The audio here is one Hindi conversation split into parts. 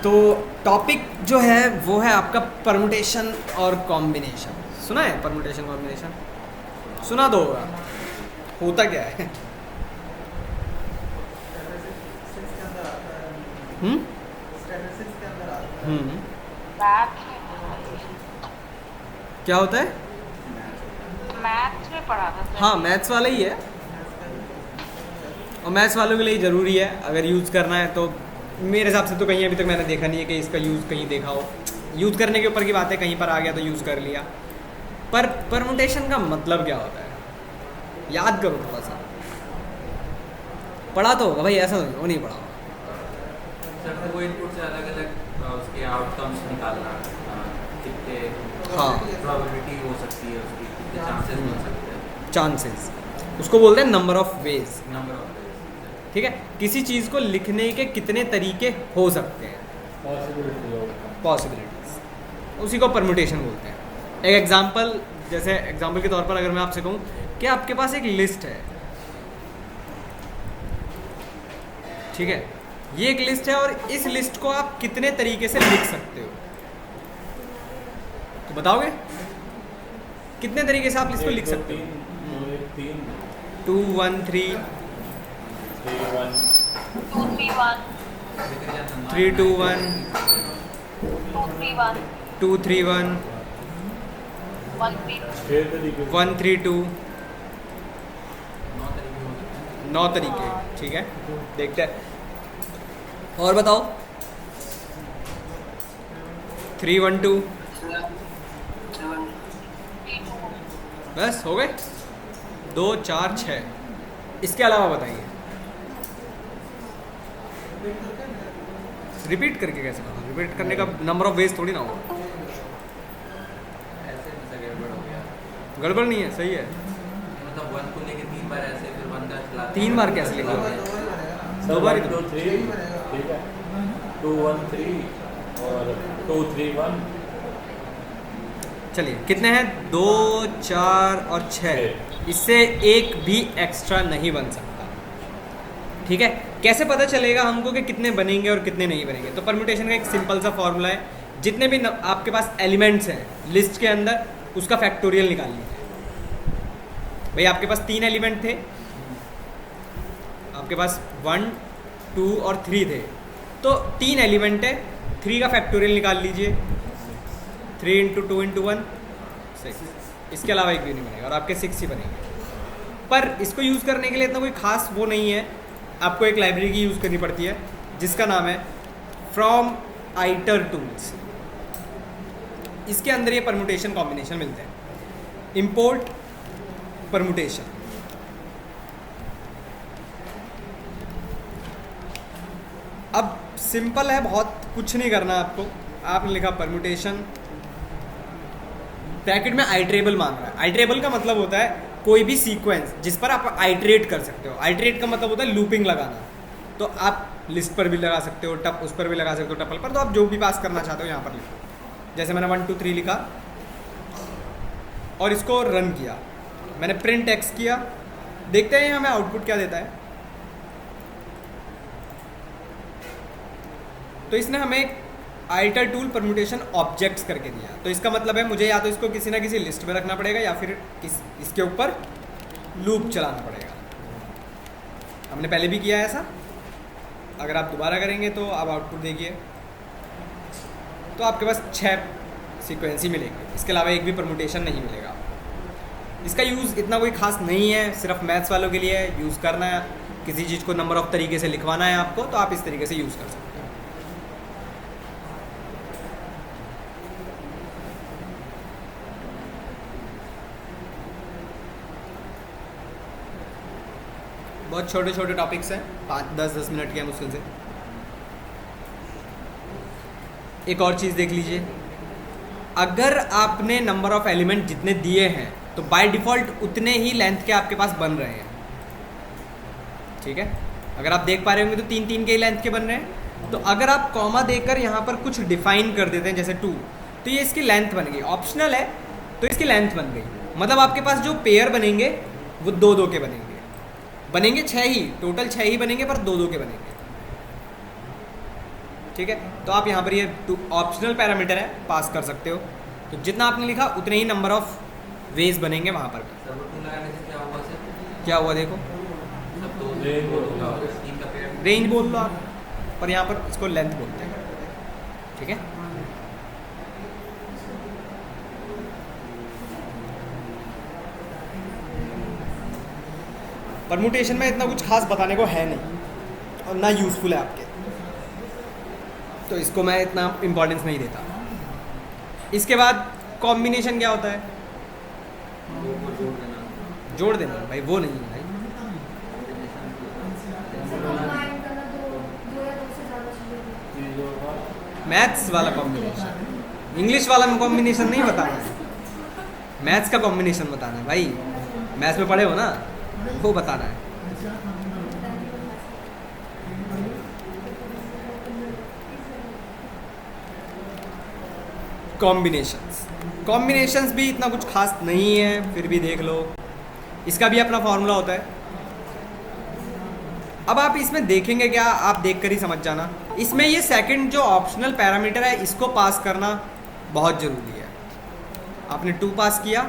तो टॉपिक जो है वो है आपका परमुटेशन और कॉम्बिनेशन। सुना है परमुटेशन कॉम्बिनेशन? सुना तो होगा। होता क्या है? हम्म हम्म क्या होता है? मैथ्स में पढ़ा था सर। हाँ, मैथ्स वाला ही है, और मैथ्स वालों के लिए ज़रूरी है अगर यूज़ करना है तो। मेरे हिसाब से तो कहीं अभी तक मैंने देखा नहीं है कि इसका यूज़ कहीं देखा हो। यूज़ करने के ऊपर की बात है, कहीं पर आ गया तो यूज़ कर लिया। पर परमुटेशन का मतलब क्या होता है? याद करो थोड़ा सा। पढ़ा तो होगा भाई, ऐसा नहीं वो नहीं पढ़ा होगा। सर वो इनपुट से अलग अलग उसके आउटकम्स निकालना, कितने हाँ, प्रोबेबिलिटी हो सकती है उसकी, कितने चांसेस हो सकते हैं, चांसेस, उसको बोलते हैं number of ways. Number of ठीक है, किसी चीज़ को लिखने के कितने तरीके हो सकते हैं, पॉसिबिलिटीज, उसी को परमुटेशन बोलते हैं। एक एग्जांपल, जैसे एग्जांपल के तौर पर अगर मैं आपसे कहूँ कि आपके पास एक लिस्ट है, ठीक है, ये एक लिस्ट है और इस लिस्ट को आप कितने तरीके से लिख सकते हो, तो बताओगे कितने तरीके से आप लिस्ट को लिख सकते हो? 2 1 3 2 3 1 3 2 1 2 3 1 2 3 1 1 3 1 3 2 9 तरीके हो सकते हैं। 9 तरीके। ठीक है, देखते हैं और बताओ। 3 1 2 बस हो गए? 2 4 6। इसके अलावा बताइए। रिपीट करके कैसे बताओ? रिपीट करने का नंबर ऑफ वेज थोड़ी ना होगा। ऐसे में से गड़बड़ हो गया, गड़बड़ नहीं है, सही है। मतलब 1 को लेके 3 बार ऐसे, फिर 1 का चला 3 बार कैसे लिखोगे? दो बार ही तो। 2 3 ठीक है, 2 1 3 और 2 3 1। चलिए, कितने हैं? 2 4 और 6। इससे एक भी एक्स्ट्रा नहीं बन सकता। ठीक है, कैसे पता चलेगा हमको कि कितने बनेंगे और कितने नहीं बनेंगे? तो परम्यूटेशन का एक सिंपल सा फॉर्मूला है, जितने भी आपके पास एलिमेंट्स हैं लिस्ट के अंदर, उसका फैक्टोरियल निकाल लीजिए। भाई आपके पास 3 एलिमेंट थे, आपके पास 1 2 और 3 थे, तो 3 एलिमेंट है, 3 का फैक्टोरियल निकाल लीजिए। 3 इंटू 2 इंटू 1 6। इसके अलावा एक भी नहीं बनेगा और आपके 6 ही बनेंगे। पर इसको यूज़ करने के लिए इतना कोई खास वो नहीं है, आपको एक लाइब्रेरी की यूज़ करनी पड़ती है जिसका नाम है फ्रॉम आइटर टूल्स। इसके अंदर ये परमुटेशन कॉम्बिनेशन मिलते हैं। इंपोर्ट परमुटेशन, अब सिंपल है, बहुत कुछ नहीं करना आपको। आपने लिखा परमुटेशन, ब्रैकेट में आइट्रेबल मांग रहा है। आइट्रेबल का मतलब होता है कोई भी सीक्वेंस जिस पर आप आइट्रेट कर सकते हो। आइट्रेट का मतलब होता है लूपिंग लगाना। तो आप लिस्ट पर भी लगा सकते हो, टप उस पर भी लगा सकते हो, टपल पर, तो आप जो भी पास करना चाहते हो यहाँ पर लिखो। जैसे मैंने 1 2 3 लिखा और इसको रन किया, मैंने प्रिंट एक्स किया, देखते हैं हमें आउटपुट क्या देता है। तो इसने हमें आइटर टूल परम्यूटेशन ऑब्जेक्ट्स करके दिया। तो इसका मतलब है मुझे या तो इसको किसी ना किसी लिस्ट में रखना पड़ेगा या फिर इसके ऊपर लूप चलाना पड़ेगा। हमने पहले भी किया है ऐसा, अगर आप दोबारा करेंगे तो आप आउटपुट देखिए, तो आपके पास 6 सीक्वेंस ही मिलेंगे, इसके अलावा एक भी परम्यूटेशन नहीं मिलेगा। इसका यूज़ इतना कोई खास नहीं है, सिर्फ मैथ्स वालों के लिए यूज़ करना है। किसी चीज़ को नंबर ऑफ तरीके से लिखवाना है आपको, तो आप इस तरीके से यूज़ कर सकते हैं। बहुत छोटे छोटे टॉपिक्स हैं, 5-10 मिनट के हैं मुश्किल से। एक और चीज़ देख लीजिए, अगर आपने नंबर ऑफ एलिमेंट जितने दिए हैं तो बाय डिफ़ॉल्ट उतने ही लेंथ के आपके पास बन रहे हैं। ठीक है, अगर आप देख पा रहे होंगे तो 3-3 के लेंथ के बन रहे हैं। तो अगर आप कॉमा देकर यहाँ पर कुछ डिफाइन कर देते हैं जैसे 2, तो ये इसकी लेंथ बन गई। ऑप्शनल है तो इसकी लेंथ बन गई। मतलब आपके पास जो पेयर बनेंगे वो 2-2 के बनेंगे। बनेंगे 6 ही, टोटल 6 ही बनेंगे, पर 2-2 के बनेंगे। ठीक है, तो आप यहाँ पर ये ऑप्शनल पैरामीटर है, पास कर सकते हो। तो जितना आपने लिखा उतने ही नंबर ऑफ वेज बनेंगे वहाँ पर। सब टू लगाने से क्या हुआ सर? क्या हुआ देखो, सब तो Range बोल दो। तीन का पेयर रेंज बोल लो आप, पर यहाँ पर इसको लेंथ बोलते हैं, ठीक है। परमुटेशन में इतना कुछ खास बताने को है नहीं और ना यूज़फुल है आपके, तो इसको मैं इतना इम्पोर्टेंस नहीं देता। इसके बाद कॉम्बिनेशन क्या होता है? दो को जोड़ देना। जोड़ देना भाई, वो नहीं है भाई। चीज़ों का मैथ्स वाला कॉम्बिनेशन, इंग्लिश वाला कॉम्बिनेशन नहीं बताना है, मैथ्स का कॉम्बिनेशन बताना है भाई। मैथ्स में पढ़े हो ना, वो बताना है। कॉम्बिनेशंस भी इतना कुछ खास नहीं है, फिर भी देख लो, इसका भी अपना फॉर्मूला होता है। अब आप इसमें देखेंगे क्या, आप देखकर ही समझ जाना। इसमें ये सेकंड जो ऑप्शनल पैरामीटर है, इसको पास करना बहुत ज़रूरी है। आपने 2 पास किया,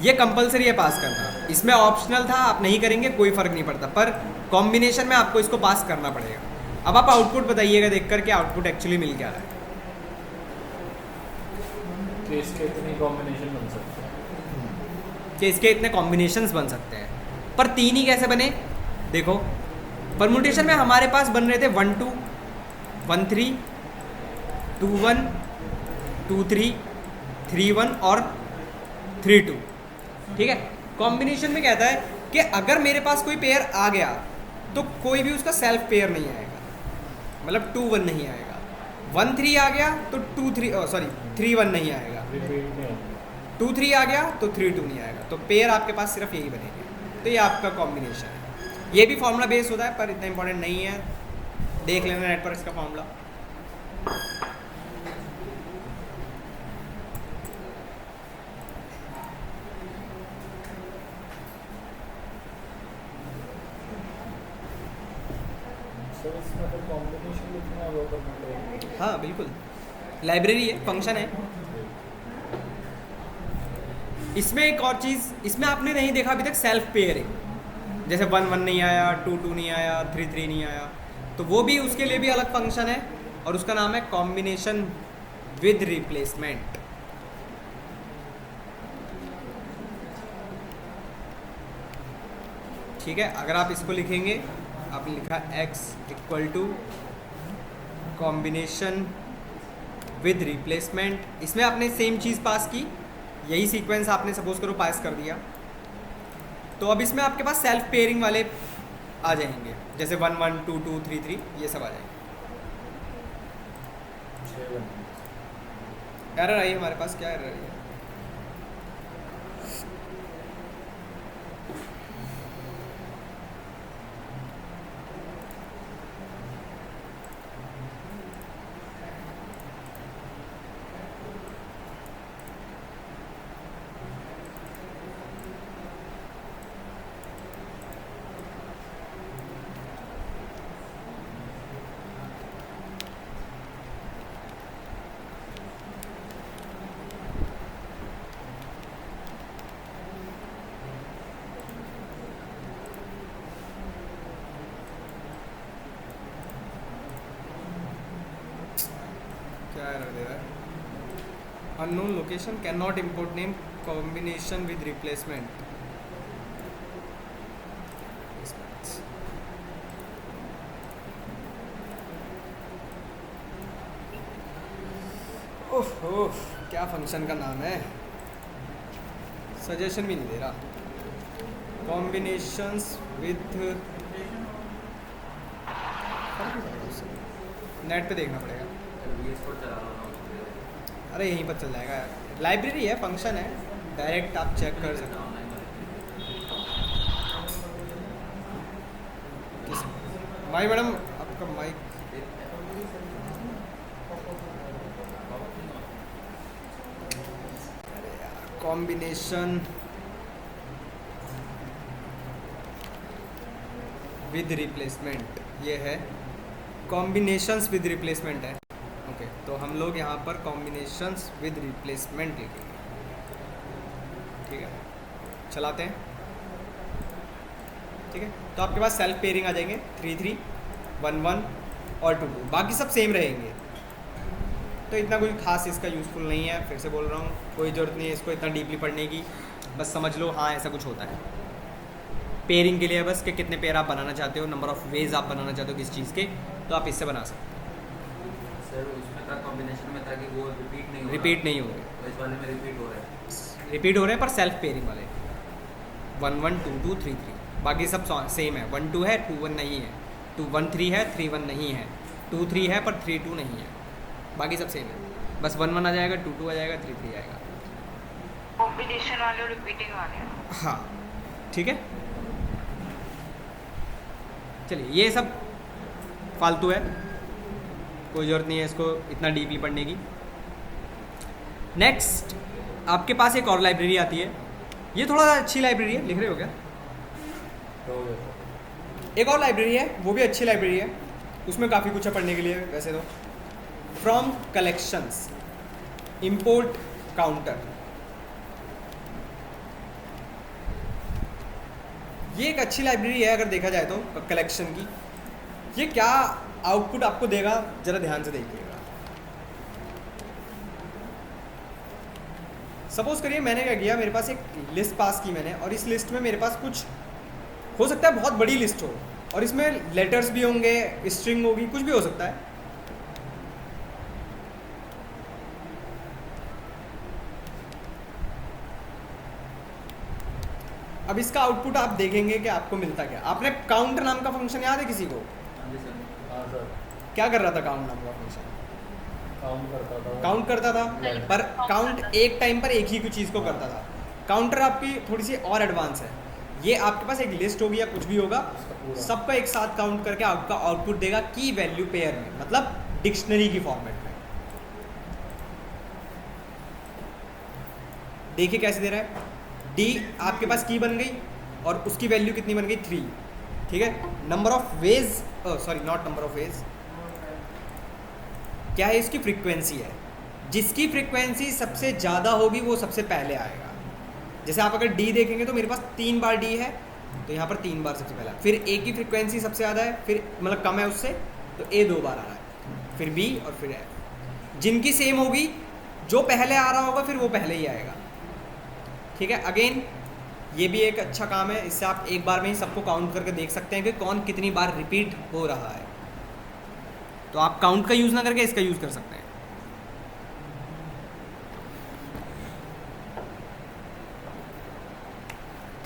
ये कंपलसरी है पास करना। इसमें ऑप्शनल था, आप नहीं करेंगे कोई फ़र्क नहीं पड़ता, पर कॉम्बिनेशन में आपको इसको पास करना पड़ेगा। अब आप आउटपुट बताइएगा देख कर के आउटपुट एक्चुअली मिल क्या रहा है। कि इसके इतनी कॉम्बिनेशन बन सकते हैं। कि इसके इतने कॉम्बिनेशंस बन सकते हैं, पर 3 ही कैसे बने देखो। परमुटेशन में हमारे पास बन रहे थे 1 2 1 3 2 1 2 3 3 1 और 3 2, ठीक है। कॉम्बिनेशन में कहता है कि अगर मेरे पास कोई पेयर आ गया तो कोई भी उसका सेल्फ पेयर नहीं आएगा, मतलब 2 1 नहीं आएगा। 1 3 आ गया तो 2 3 3 1 नहीं आएगा। रिपीट नहीं होगा। 2 3 आ गया तो 3 2 नहीं आएगा। तो पेयर आपके पास सिर्फ यही बनेंगे। तो ये आपका कॉम्बिनेशन है। ये भी फॉर्मूला बेस्ड होता है, पर इतना इंपॉर्टेंट नहीं है, देख लेना नेट पर इसका फॉर्मूला। सर इसमें तो कॉम्बिनेशन लिखना है वो करना पड़ेगा। हाँ बिल्कुल, लाइब्रेरी है, फंक्शन है। इसमें एक और चीज़, इसमें आपने नहीं देखा अभी तक सेल्फ पेयरिंग, जैसे 1 1 नहीं आया, 2 2 नहीं आया, 3 3 नहीं आया, तो वो भी उसके लिए भी अलग फंक्शन है और उसका नाम है कॉम्बिनेशन विद रिप्लेसमेंट। ठीक है, अगर आप इसको लिखेंगे, आपने लिखा x equal to combination with replacement, इसमें आपने सेम चीज़ पास की, यही सीक्वेंस आपने सपोज करो पास कर दिया। तो अब इसमें आपके पास सेल्फ पेयरिंग वाले आ जाएंगे, जैसे 1 1 2 2 3 3, ये सब आ जाएंगे। एरर आई है हमारे पास, क्या एरर आई है? क्या एरर दे रहा है? Unknown location can not import name combination with replacement. Oh क्या फंक्शन का नाम है, सजेशन भी नहीं दे रहा। कॉम्बिनेशंस विद, नेट पे देखना पड़ेगा। VS Code चला रहा हूँ। अरे यहीं पर चल जाएगा, लाइब्रेरी है, फंक्शन है, डायरेक्ट आप चेक कर सकते हो। किस माई मैडम आपका माइक, कॉम्बिनेशन विद रिप्लेसमेंट, ये है कॉम्बिनेशंस विद रिप्लेसमेंट है। ओके, तो हम लोग यहाँ पर कॉम्बिनेशंस विद रिप्लेसमेंट लिखेंगे। ठीक है, चलाते हैं। ठीक है, तो आपके पास सेल्फ पेयरिंग आ जाएंगे 3 3 1 1 और 2 2, बाकी सब सेम रहेंगे। तो इतना कोई खास इसका यूज़फुल नहीं है, फिर से बोल रहा हूँ, कोई ज़रूरत नहीं है इसको इतना डीपली पढ़ने की। बस समझ लो हाँ ऐसा कुछ होता है पेयरिंग के लिए, बस कि कितने पेयर आप बनाना चाहते हो, नंबर ऑफ वेज आप बनाना चाहते हो किस चीज़ के, तो आप इससे बना सकते हो। सर उसमें था कॉम्बिनेशन में था कि वो रिपीट नहीं हो रिपीट नहीं हो रहे, तो इस वाले में रिपीट हो रहा है। रिपीट हो रहे हैं पर सेल्फ पेयरिंग वाले 1 1 2 2 3 3, बाकी सब सेम है। 1 2 है, 2 1 नहीं है, 2 1 3 है, 3 1 नहीं है, 2 3 है पर 3 2 नहीं है, बाकी सब सेम है। बस 1 1 आ जाएगा, 2 2 आ जाएगा, 3 3 आएगा। कॉम्बिनेशन वाले और रिपीटिंग वाले। हाँ ठीक है, चलिए ये सब फालतू है, कोई ज़रूरत नहीं है इसको इतना डीपली पढ़ने की। नेक्स्ट आपके पास एक और लाइब्रेरी आती है, ये थोड़ा अच्छी लाइब्रेरी है, लिख रहे हो क्या? एक और लाइब्रेरी है, वो भी अच्छी लाइब्रेरी है, उसमें काफ़ी कुछ है पढ़ने के लिए वैसे तो। फ्रॉम कलेक्शंस इंपोर्ट काउंटर, ये एक अच्छी लाइब्रेरी है अगर देखा जाए तो कलेक्शन की। ये क्या आउटपुट आपको देगा ज़रा ध्यान से देखिएगा। सपोज करिए मैंने क्या किया, मेरे पास एक लिस्ट पास की मैंने, और इस लिस्ट में मेरे पास कुछ हो सकता है बहुत बड़ी लिस्ट हो, और इसमें लेटर्स भी होंगे, स्ट्रिंग होगी, कुछ भी हो सकता है। अब इसका आउटपुट आप देखेंगे कि आपको मिलता क्या। आपने काउंट नाम का फंक्शन याद है किसी को? हाँ सर, क्या कर रहा था काउंट नाम का फंक्शन? काउंट करता था, पर काउंट एक टाइम पर एक ही कुछ चीज़ को करता था। काउंटर आपकी थोड़ी सी और एडवांस है, ये आपके पास एक लिस्ट होगी या कुछ भी होगा, सबका एक साथ काउंट करके आपका आउटपुट देगा की वैल्यू पेयर में, मतलब डिक्शनरी की फॉर्मेट में। देखिए कैसे दे रहा है, डी आपके पास की बन गई और उसकी वैल्यू कितनी बन गई 3। ठीक है, number of ways, sorry not number of ways, क्या है इसकी फ्रीक्वेंसी है, जिसकी फ्रीक्वेंसी सबसे ज़्यादा होगी वो सबसे पहले आएगा। जैसे आप अगर डी देखेंगे तो मेरे पास 3 बार डी है, तो यहाँ पर 3 बार सबसे पहला, फिर ए की फ्रीक्वेंसी सबसे ज़्यादा है, फिर मतलब कम है उससे, तो ए 2 बार आ रहा है, फिर बी और फिर एफ। जिनकी सेम होगी, जो पहले आ रहा होगा फिर वो पहले ही आएगा। ठीक है, अगेन ये भी एक अच्छा काम है, इससे आप एक बार में ही सबको काउंट करके देख सकते हैं कि कौन कितनी बार रिपीट हो रहा है। तो आप काउंट का यूज़ ना करके इसका यूज़ कर सकते हैं।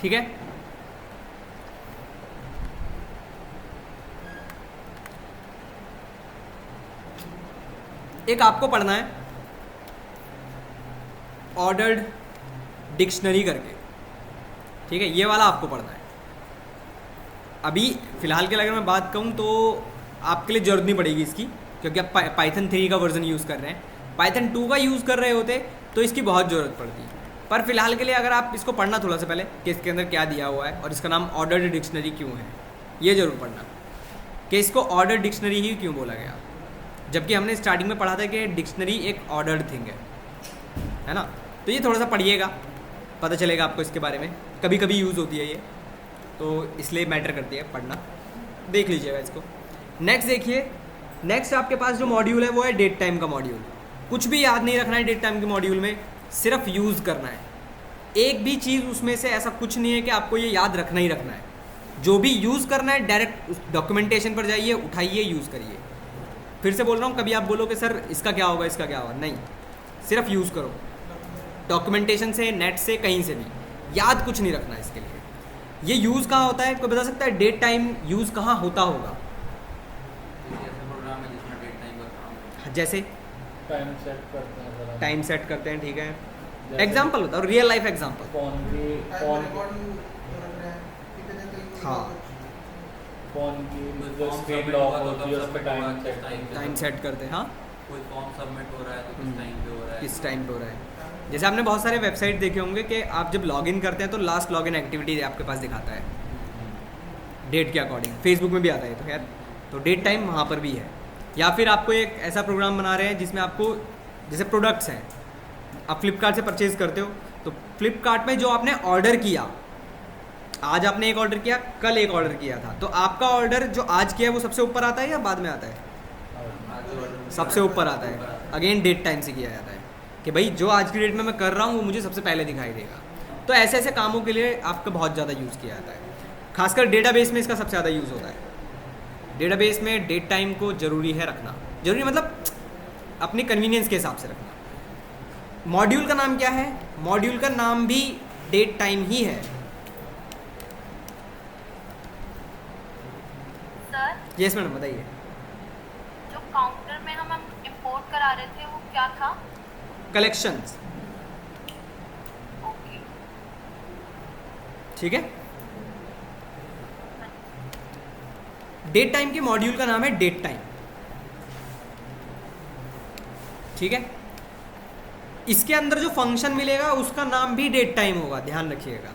ठीक है, एक आपको पढ़ना है ऑर्डर्ड डिक्शनरी करके। ठीक है, ये वाला आपको पढ़ना है। अभी फ़िलहाल के लिए अगर मैं बात कहूँ तो आपके लिए ज़रूरत नहीं पड़ेगी इसकी, क्योंकि आप पाइथन 3 का वर्जन यूज़ कर रहे हैं। पाइथन 2 का यूज़ कर रहे होते तो इसकी बहुत ज़रूरत पड़ती। पर फिलहाल के लिए अगर आप इसको पढ़ना थोड़ा सा पहले कि इसके अंदर क्या दिया हुआ है और इसका नाम ऑर्डर्ड डिक्शनरी क्यों है, ये ज़रूर पढ़ना कि इसको ऑर्डर्ड डिक्शनरी ही क्यों बोला गया। जबकि हमने स्टार्टिंग में पढ़ा था कि डिक्शनरी एक ऑर्डर्ड थिंग है ना। तो ये थोड़ा सा पढ़िएगा, पता चलेगा आपको इसके बारे में, कभी कभी यूज़ होती है ये, तो इसलिए मैटर करती है पढ़ना, देख लीजिएगा इसको। नेक्स्ट देखिए, नेक्स्ट आपके पास जो मॉड्यूल है वो है डेट टाइम का मॉड्यूल। कुछ भी याद नहीं रखना है डेट टाइम के मॉड्यूल में, सिर्फ यूज़ करना है। एक भी चीज़ उसमें से ऐसा कुछ नहीं है कि आपको ये याद रखना ही रखना है। जो भी यूज़ करना है डायरेक्ट उस डॉक्यूमेंटेशन पर जाइए, उठाइए, यूज़ करिए। फिर से बोल रहा हूँ, कभी आप बोलो कि सर इसका क्या होगा, इसका क्या होगा, नहीं, सिर्फ यूज़ करो। डॉक्यूमेंटेशन से, नेट से, कहीं से भी, याद कुछ नहीं रखना इसके लिए। ये यूज़ कहाँ होता है, कोई बता सकता है डेट टाइम यूज़ कहाँ होता होगा? प्रोग्राम है जिसमें डेट टाइम का काम, जैसे टाइम सेट करते हैं, टाइम सेट करते हैं। ठीक है, एग्जाम्पल बताओ, रियल लाइफ एग्जाम्पल। हाँ, फोन की जो स्क्रीन लॉक होती है उस पर टाइम सेट करते हैं। हाँ, कोई फॉर्म सबमिट हो रहा है तो किस टाइम पे हो रहा है, किस टाइम पे हो रहा है। जैसे आपने बहुत सारे वेबसाइट देखे होंगे कि आप जब लॉगिन करते हैं तो लास्ट लॉगिन एक्टिविटी आपके पास दिखाता है डेट के अकॉर्डिंग। फेसबुक में भी आता है तो खैर, तो डेट टाइम वहाँ पर भी है। या फिर आपको एक ऐसा प्रोग्राम बना रहे हैं जिसमें आपको, जैसे प्रोडक्ट्स हैं, आप फ्लिपकार्ट से परचेज़ करते हो, तो फ्लिपकार्ट में जो आपने ऑर्डर किया, आज आपने एक ऑर्डर किया, कल एक ऑर्डर किया था, तो आपका ऑर्डर जो आज किया है वो सबसे ऊपर आता है या बाद में आता है? सबसे ऊपर आता है। अगेन डेट टाइम से किया जाता है कि भाई जो आज की डेट में मैं कर रहा हूँ वो मुझे सबसे पहले दिखाई देगा। तो ऐसे ऐसे कामों के लिए आपका बहुत ज़्यादा यूज़ किया जाता है। खासकर डेटाबेस में इसका सबसे ज़्यादा यूज़ होता है। डेटाबेस में डेट टाइम को ज़रूरी है रखना, ज़रूरी मतलब अपनी कन्वीनियंस के हिसाब से रखना। मॉड्यूल का नाम क्या है? मॉड्यूल का नाम भी डेट टाइम ही है। सर यस मैडम बताइए। जो काउंटर में हम इंपोर्ट करा रहे थे वो क्या था? कलेक्शंस। ओके। ठीक है। डेट टाइम के मॉड्यूल का नाम है डेट टाइम। ठीक है। इसके अंदर जो फंक्शन मिलेगा उसका नाम भी डेट टाइम होगा, ध्यान रखिएगा।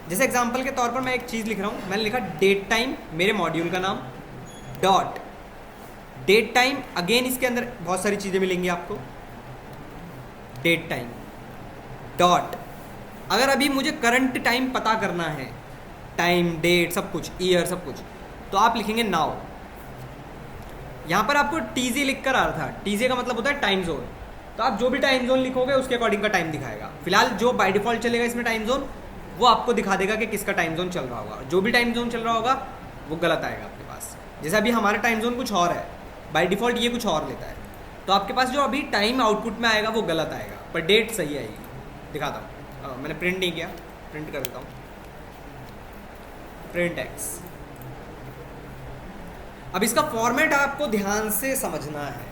जैसे एग्जांपल के तौर पर मैं एक चीज़ लिख रहा हूँ, मैंने लिखा डेट टाइम, मेरे मॉड्यूल का नाम, डॉट डेट टाइम। अगेन इसके अंदर बहुत सारी चीज़ें मिलेंगी आपको, डेट टाइम डॉट। अगर अभी मुझे करंट टाइम पता करना है, टाइम, डेट, सब कुछ, ईयर, सब कुछ, तो आप लिखेंगे नाउ। यहाँ पर आपको टीजे लिख कर आ रहा था, टीजे का मतलब होता है टाइम जोन। तो आप जो भी टाइम जोन लिखोगे उसके अकॉर्डिंग का टाइम दिखाएगा। फिलहाल जो बाय डिफॉल्ट चलेगा इसमें टाइम जोन, वो आपको दिखा देगा कि किसका टाइम जोन चल रहा होगा। जो भी टाइम जोन चल रहा होगा वो गलत आएगा आपके पास। जैसे अभी हमारा टाइम जोन कुछ और है, बाय डिफॉल्ट ये कुछ और लेता है, तो आपके पास जो अभी टाइम आउटपुट में आएगा वो गलत आएगा, पर डेट सही आएगी। दिखाता हूँ, मैंने प्रिंट नहीं किया, प्रिंट कर देता हूँ। Print x. अब इसका फॉर्मेट आपको ध्यान से समझना है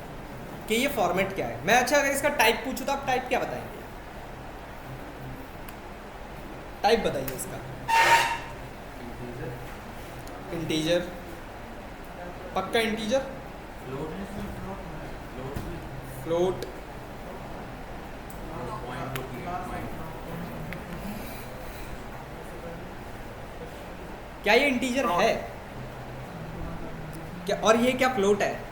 कि ये फॉर्मेट क्या है। मैं अच्छा अगर इसका टाइप पूछूं तो आप टाइप क्या बताएंगे? टाइप बताइए इसका। इंटीजर, पक्का इंटीजर, फ्लोट, क्या ये इंटीजर है क्या? और ये क्या फ्लोट है?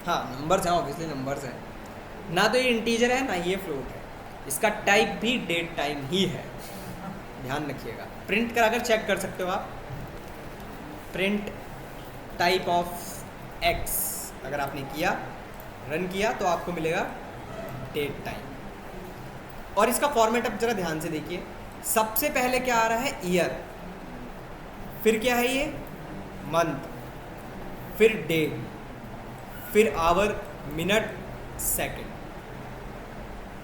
हाँ नंबर्स हैं, ऑब्वियसली नंबर्स हैं। ना तो ये इंटीजर है ना ये फ्लोट है। इसका टाइप भी डेट टाइम ही है, ध्यान रखिएगा। प्रिंट कराकर चेक कर सकते हो आप। प्रिंट टाइप ऑफ एक्स अगर आपने किया, रन किया, तो आपको मिलेगा डेट टाइम। और इसका फॉर्मेट अब जरा ध्यान से देखिए। सबसे पहले क्या आ रहा है? ईयर, फिर क्या है ये? मंथ, फिर डे, फिर आवर, मिनट, सेकंड।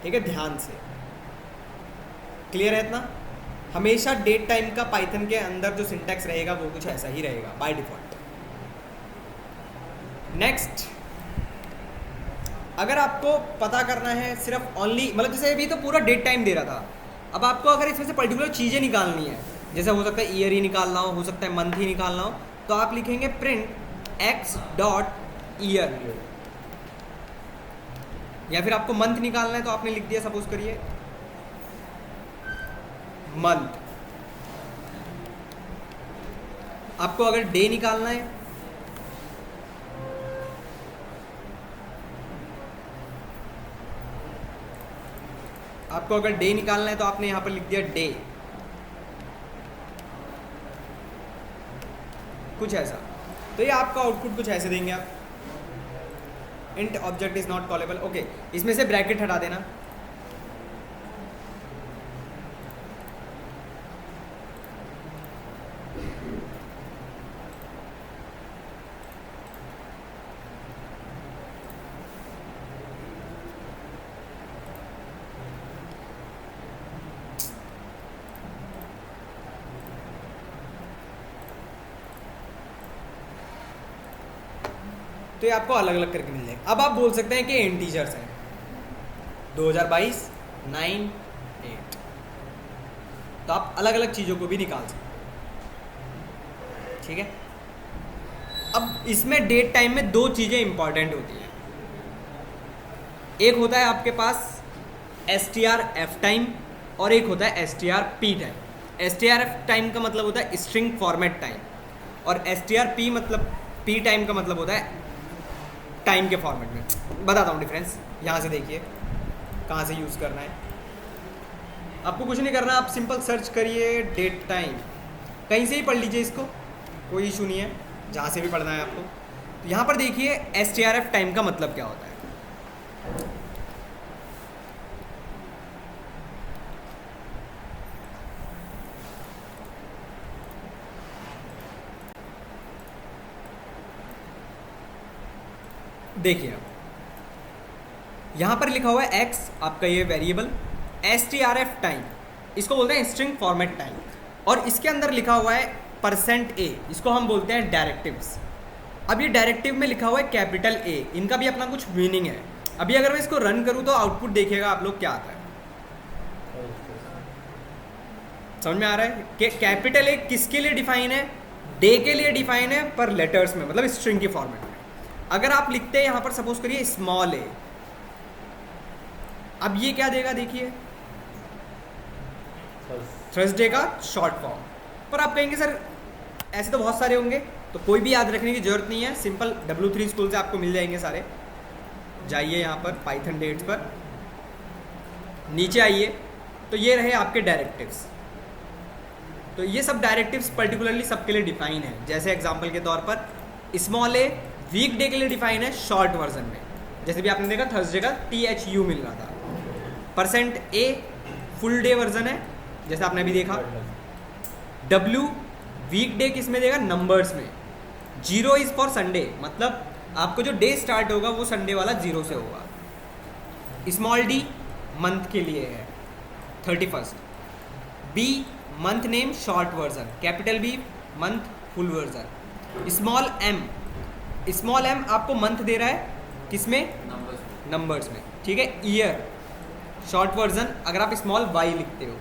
ठीक है, ध्यान से। क्लियर है इतना? हमेशा डेट टाइम का पाइथन के अंदर जो सिंटैक्स रहेगा वो कुछ ऐसा ही रहेगा बाय डिफॉल्ट। नेक्स्ट, अगर आपको पता करना है सिर्फ ओनली, मतलब जैसे अभी तो पूरा डेट टाइम दे रहा था, अब आपको अगर इसमें से पर्टिकुलर चीज़ें निकालनी है, जैसे हो सकता है ईयर ही निकालना हो सकता है मंथ ही निकालना हो, तो आप लिखेंगे प्रिंट एक्स डॉट ईयर। या फिर आपको मंथ निकालना है तो आपने लिख दिया, सपोज करिए मंथ। आपको अगर डे निकालना है, आपको अगर डे निकालना है तो आपने यहां पर लिख दिया डे, कुछ ऐसा। तो ये आपका आउटपुट कुछ ऐसे देंगे आप। Int object is not callable, okay, इसमें से ब्रैकेट हटा देना। तो ये आपको अलग अलग करके मिल जाएगा। अब आप बोल सकते हैं कि इंटीजर्स हैं 2022 9 8, तो आप अलग अलग चीज़ों को भी निकाल सकते हैं। ठीक है, अब इसमें डेट टाइम में दो चीज़ें इंपॉर्टेंट होती हैं। एक होता है आपके पास strf टाइम और एक होता है strp टाइम। strf टाइम का मतलब होता है स्ट्रिंग फॉर्मेट टाइम, और strp मतलब p टाइम का मतलब होता है टाइम के फॉर्मेट में। बताता हूँ डिफरेंस, यहाँ से देखिए कहाँ से यूज़ करना है। आपको कुछ नहीं करना, आप सिंपल सर्च करिए डेट टाइम, कहीं से ही पढ़ लीजिए इसको, कोई इशू नहीं है, जहाँ से भी पढ़ना है आपको। तो यहाँ पर देखिए strf टाइम का मतलब क्या होता है। देखिए अब यहाँ पर लिखा हुआ है x, आपका ये वेरिएबल, strf टाइम इसको बोलते हैं स्ट्रिंग फॉर्मेट टाइम, और इसके अंदर लिखा हुआ है %a, इसको हम बोलते हैं डायरेक्टिव्स। अब ये डायरेक्टिव में लिखा हुआ है कैपिटल A, इनका भी अपना कुछ मीनिंग है। अभी अगर मैं इसको रन करूँ तो आउटपुट देखिएगा आप लोग क्या आता है। समझ में आ रहा है कि कैपिटल A किसके लिए डिफाइन है, डे के लिए डिफाइन है, पर लेटर्स में मतलब स्ट्रिंग के फॉर्मेट में। अगर आप लिखते हैं यहाँ पर सपोज करिए स्मॉल a, अब ये क्या देगा देखिए, थर्सडे का शॉर्ट फॉर्म। पर आप कहेंगे सर ऐसे तो बहुत सारे होंगे, तो कोई भी याद रखने की जरूरत नहीं है, सिंपल W3 स्कूल से आपको मिल जाएंगे सारे। जाइए यहाँ पर पाइथन डेट्स पर, नीचे आइए, तो ये रहे आपके डायरेक्टिव्स। तो ये सब डायरेक्टिव्स पर्टिकुलरली सबके लिए डिफाइन है। जैसे एग्जांपल के तौर पर स्मॉल a वीक डे के लिए डिफाइन है शॉर्ट वर्जन में, जैसे भी आपने देखा थर्सडे का THU मिल रहा था। %a फुल डे वर्जन है, जैसे आपने अभी देखा। W वीक डे किस में देगा, नंबर्स में। 0 इज़ फॉर संडे, मतलब आपको जो डे स्टार्ट होगा वो संडे वाला 0 से होगा। स्मॉल d मंथ के लिए है 31st। B month name short version, capital B month full version. Small m आपको मंथ दे रहा है किसमें, नंबर्स में, ठीक है। ईयर शॉर्ट वर्जन, अगर आप स्मॉल y लिखते हो,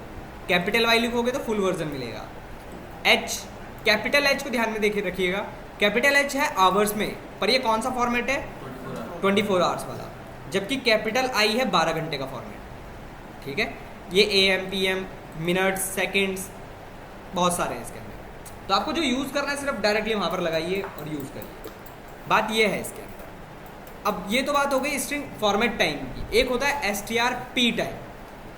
कैपिटल Y लिखोगे तो फुल वर्जन मिलेगा। H कैपिटल H को ध्यान में देखिए रखिएगा, कैपिटल H है आवर्स में, पर ये कौन सा फॉर्मेट है, 24 आवर्स वाला, जबकि कैपिटल I है 12 घंटे का फॉर्मेट, ठीक है। ये AM PM मिनट्स सेकंड्स बहुत सारे हैं इसके अंदर। तो आपको जो यूज़ करना है सिर्फ डायरेक्टली वहाँ पर लगाइए और यूज़ करिए, बात ये है इसके अंदर। अब ये तो बात हो गई स्ट्रिंग फॉर्मेट टाइम की। एक होता है strp टाइम।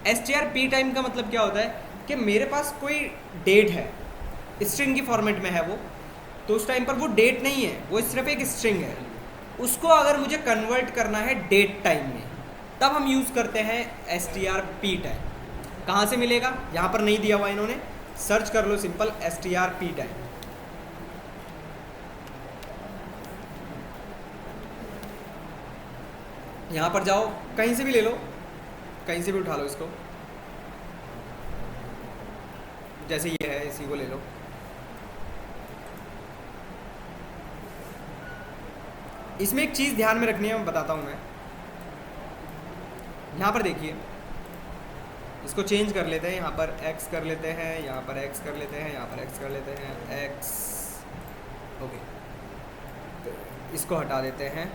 strp टाइम का मतलब क्या होता है कि मेरे पास कोई डेट है, स्ट्रिंग की फॉर्मेट में है वो, तो उस टाइम पर वो डेट नहीं है, वो सिर्फ एक स्ट्रिंग है। उसको अगर मुझे कन्वर्ट करना है डेट टाइम में, तब हम यूज़ करते हैं strp टाइम। कहाँ से मिलेगा, यहाँ पर नहीं दिया हुआ इन्होंने, सर्च कर लो सिंपल strp टाइम। यहाँ पर जाओ, कहीं से भी ले लो, कहीं से भी उठा लो इसको, जैसे ये है इसी को ले लो। इसमें एक चीज़ ध्यान में रखनी है, मैं बताता हूँ मैं। यहाँ पर देखिए, इसको चेंज कर लेते हैं, यहाँ पर x कर लेते हैं, यहाँ पर x कर लेते हैं, यहाँ पर x कर लेते हैं, x ओके, तो इसको हटा देते हैं,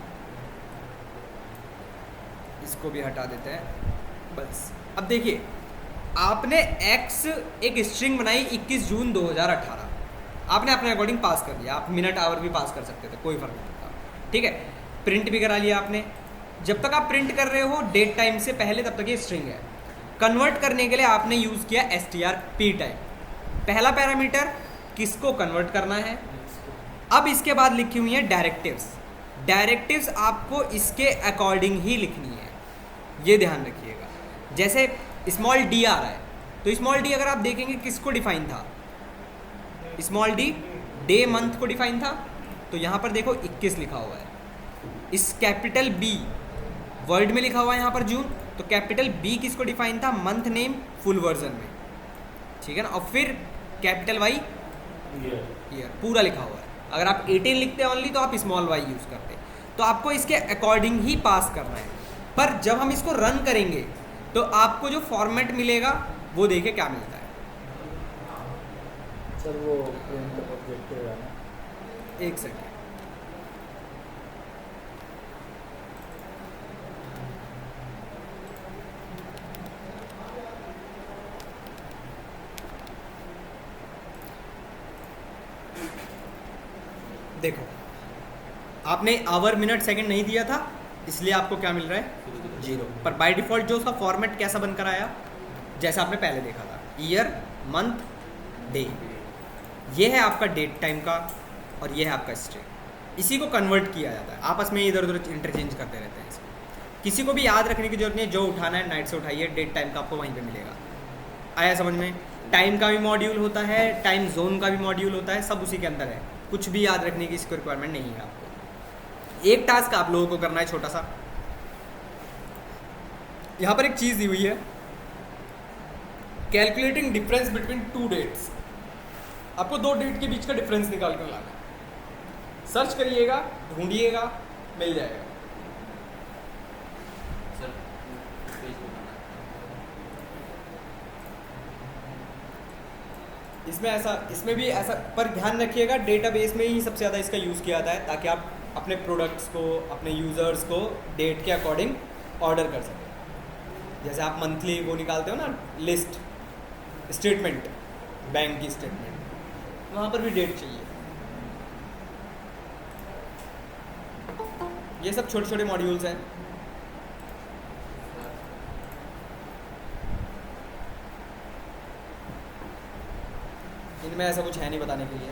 इसको भी हटा देते हैं, बस। अब देखिए आपने x एक स्ट्रिंग बनाई 21 जून 2018, आपने अपने अकॉर्डिंग पास कर दिया, आप मिनट आवर भी पास कर सकते थे, कोई फर्क नहीं पड़ता, ठीक है। प्रिंट भी करा लिया आपने। जब तक आप प्रिंट कर रहे हो डेट टाइम से पहले, तब तक ये स्ट्रिंग है। कन्वर्ट करने के लिए आपने यूज़ किया strp टाइम। पहला पैरामीटर किसको कन्वर्ट करना है। अब इसके बाद लिखी हुई है डायरेक्टिव्स। डायरेक्टिव्स आपको इसके अकॉर्डिंग ही लिखनी है, ये ध्यान रखिएगा। जैसे स्मॉल d आ रहा है, तो स्मॉल d अगर आप देखेंगे किसको डिफाइन था, स्मॉल d डे मंथ को डिफाइन था, तो यहाँ पर देखो 21 लिखा हुआ है। इस कैपिटल B वर्ड में लिखा हुआ है यहाँ पर जून, तो कैपिटल B किसको डिफाइन था, मंथ नेम फुल वर्जन में, ठीक है ना। और फिर कैपिटल Y ईयर पूरा लिखा हुआ है। अगर आप 18 लिखते हैं ओनली, तो आप स्मॉल y यूज़ करते हैं। तो आपको इसके अकॉर्डिंग ही पास करना है। पर जब हम इसको रन करेंगे तो आपको जो फॉर्मेट मिलेगा वो देखिए क्या मिलता है। सर वो प्रिंट ऑब्जेक्टिव है ना, एक सेकेंड, देखो, आपने आवर मिनट सेकंड नहीं दिया था, इसलिए आपको क्या मिल रहा है 0। पर बाय डिफ़ॉल्ट जो उसका फॉर्मेट कैसा बनकर आया, जैसा आपने पहले देखा था, ईयर, मंथ, डे। ये है आपका डेट टाइम का और ये है आपका स्ट्रिंग। इसी को कन्वर्ट किया जाता है, आपस में इधर उधर इंटरचेंज करते रहते हैं इसको। किसी को भी याद रखने की जरूरत नहीं है, जो उठाना है नाइट से उठाइए, डेट टाइम का आपको वहीं पे मिलेगा। आया समझ में? टाइम का भी मॉड्यूल होता है, टाइम जोन का भी मॉड्यूल होता है, सब उसी के अंदर है। कुछ भी याद रखने की इसको रिक्वायरमेंट नहीं है आपको। एक टास्क आप लोगों को करना है छोटा सा। यहाँ पर एक चीज़ दी हुई है, कैलकुलेटिंग डिफरेंस बिटवीन 2 डेट्स। आपको 2 डेट के बीच का डिफरेंस निकाल कर लाना है। सर्च करिएगा, ढूंढिएगा, मिल जाएगा। सर पेज बनाना। इसमें भी ऐसा, पर ध्यान रखिएगा डेटाबेस में ही सबसे ज़्यादा इसका यूज़ किया जाता है, ताकि आप अपने प्रोडक्ट्स को, अपने यूज़र्स को डेट के अकॉर्डिंग ऑर्डर कर सकें। जैसे आप मंथली वो निकालते हो ना लिस्ट, स्टेटमेंट, बैंक की स्टेटमेंट, वहाँ पर भी डेट चाहिए। ये सब छोटे छोटे मॉड्यूल्स हैं। इनमें ऐसा कुछ है नहीं बताने के लिए।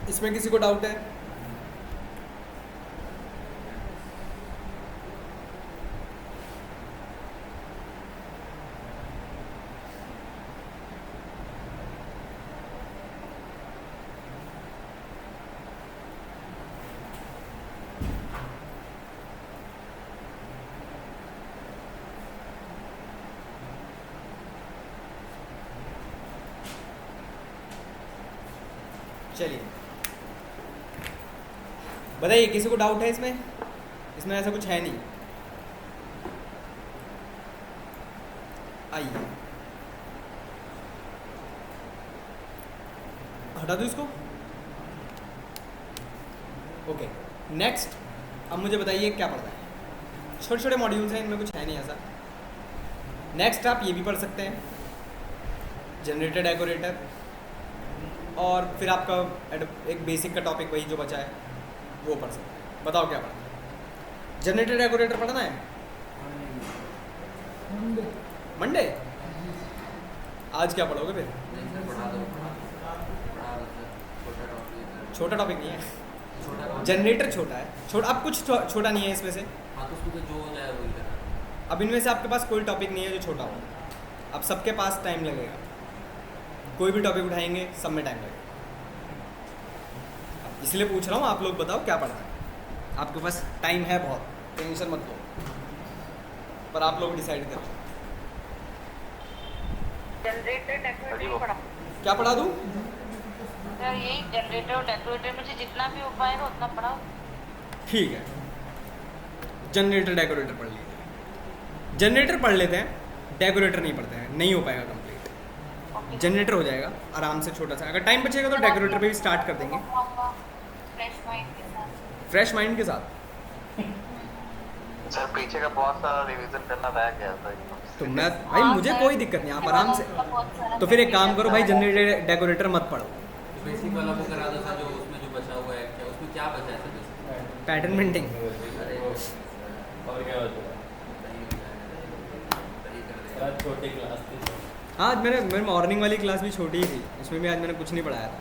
इसमें किसी को डाउट है? चलिए बताइए, किसी को डाउट है इसमें? इसमें ऐसा कुछ है नहीं। आइए हटा दो इसको। Okay, next. अब मुझे बताइए क्या पढ़ना है। छोटे छोटे मॉड्यूल्स हैं, इनमें कुछ है नहीं ऐसा। नेक्स्ट आप ये भी पढ़ सकते हैं, जनरेटर डेकोरेटर, और फिर आपका एक बेसिक का टॉपिक वही जो बचा है वो पढ़ सकते हैं। बताओ क्या पढ़ना है? जनरेटर डेकोरेटर पढ़ना है मंडे। आज क्या पढ़ोगे फिर? नहीं सर, पढ़ा दो सर, छोटा टॉपिक। छोटा टॉपिक नहीं है, छोटा टॉपिक। जनरेटर छोटा है। अब कुछ छोटा नहीं है इसमें से। हाँ तो उसमें जो हो जाए वही करा। अब इनमें से आपके पास कोई टॉपिक नहीं है जो छोटा हो। अब सबके पास टाइम लगेगा, कोई भी टॉपिक उठाएंगे सब में टाइम लगेगा। इसलिए पूछ रहा हूँ, आप लोग बताओ क्या पढ़ना है। आपके पास टाइम है बहुत, टेंशन मत लो, पर आप लोग डिसाइड करो। जनरेटर डेकोरेटर पढ़ा। क्या पढ़ा दूँ? सर यही जनरेटर और डेकोरेटर में से जितना भी हो पाएगा उतना पढ़ाओ। ठीक है, जनरेटर डेकोरेटर पढ़ लीजिए। जनरेटर पढ़ लेते हैं, डेकोरेटर नहीं पढ़ते हैं, नहीं हो पाएगा कंप्लीट। जनरेटर हो जाएगा आराम से, छोटा सा। अगर टाइम बचेगा तो डेकोरेटर पे भी स्टार्ट कर देंगे, फ्रेश माइंड के साथ। फ्रेश माइंड के साथ। सर पीछे का बहुत सारा रिवीजन करना रह गया था। तो मैं भाई, मुझे कोई दिक्कत नहीं, आप आराम से। तो फिर एक काम करो भाई, जनरेटर डेकोरेटर मत पढ़ो, बेसिक वाला वो करा दो सर, जो उसमें जो बचा हुआ है। क्या उसमें क्या बचा है सर बेसिक? Pattern painting. अरे और क्या होता है? सही कर देगा। आज छोटी क्लास थी। आज मेरे मॉर्निंग वाली क्लास भी छोटी ही थी, उसमें भी आज मैंने कुछ नहीं पढ़ाया था,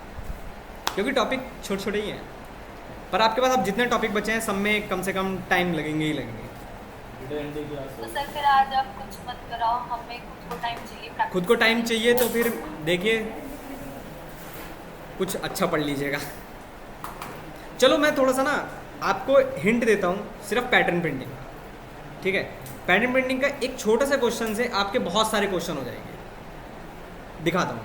क्योंकि टॉपिक छोटे छोटे ही हैं। पर आपके पास अब जितने टॉपिक बचे हैं सब में कम से कम टाइम लगेंगे ही लगेंगे। तो सर फिर आज आप कुछ मत कराओ, हमें खुद को टाइम चाहिए। खुद को टाइम चाहिए तो फिर देखिए कुछ अच्छा पढ़ लीजिएगा। चलो मैं थोड़ा सा ना आपको हिंट देता हूँ, सिर्फ पैटर्न प्रिंटिंग, ठीक है? पैटर्न प्रिंटिंग का एक छोटा सा क्वेश्चन से आपके बहुत सारे क्वेश्चन हो जाएंगे। दिखाता हूँ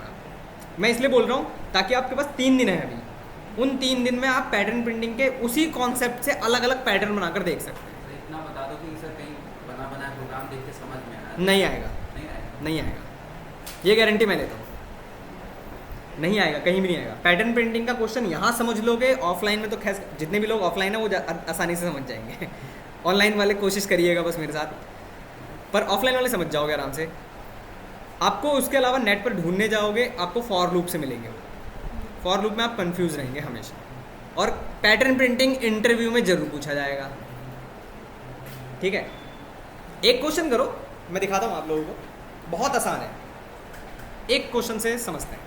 मैं इसलिए बोल रहा हूँ ताकि आपके पास 3 दिन है अभी, उन 3 दिन में आप पैटर्न प्रिंटिंग के उसी कॉन्सेप्ट से अलग अलग पैटर्न बनाकर देख सकते हैं। सर इतना बता दो कि सर कहीं बना बनाया प्रोग्राम देख के समझ में आया। नहीं आएगा, नहीं आएगा। नहीं आएगा, ये गारंटी मैं देता हूँ। नहीं आएगा, कहीं भी नहीं आएगा। पैटर्न प्रिंटिंग का क्वेश्चन यहाँ समझ लोगे, ऑफलाइन में तो खैर जितने भी लोग ऑफलाइन है वो आसानी से समझ जाएंगे। ऑनलाइन वाले कोशिश करिएगा बस मेरे साथ, पर ऑफलाइन वाले समझ जाओगे आराम से। आपको उसके अलावा नेट पर ढूंढने जाओगे, आपको फॉर लूप से मिलेंगे। फॉर लूप में आप कंफ्यूज रहेंगे हमेशा। और पैटर्न प्रिंटिंग इंटरव्यू में जरूर पूछा जाएगा, ठीक है। एक क्वेश्चन करो, मैं दिखाता हूँ आप लोगों को, बहुत आसान है। एक क्वेश्चन से समझते हैं।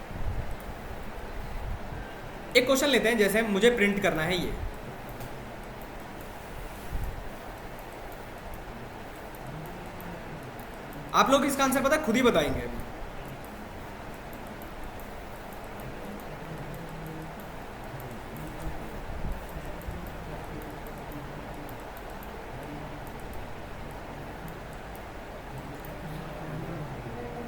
एक क्वेश्चन लेते हैं, जैसे मुझे प्रिंट करना है ये, आप लोग इसका आंसर पता है खुद ही बताएंगे अभी।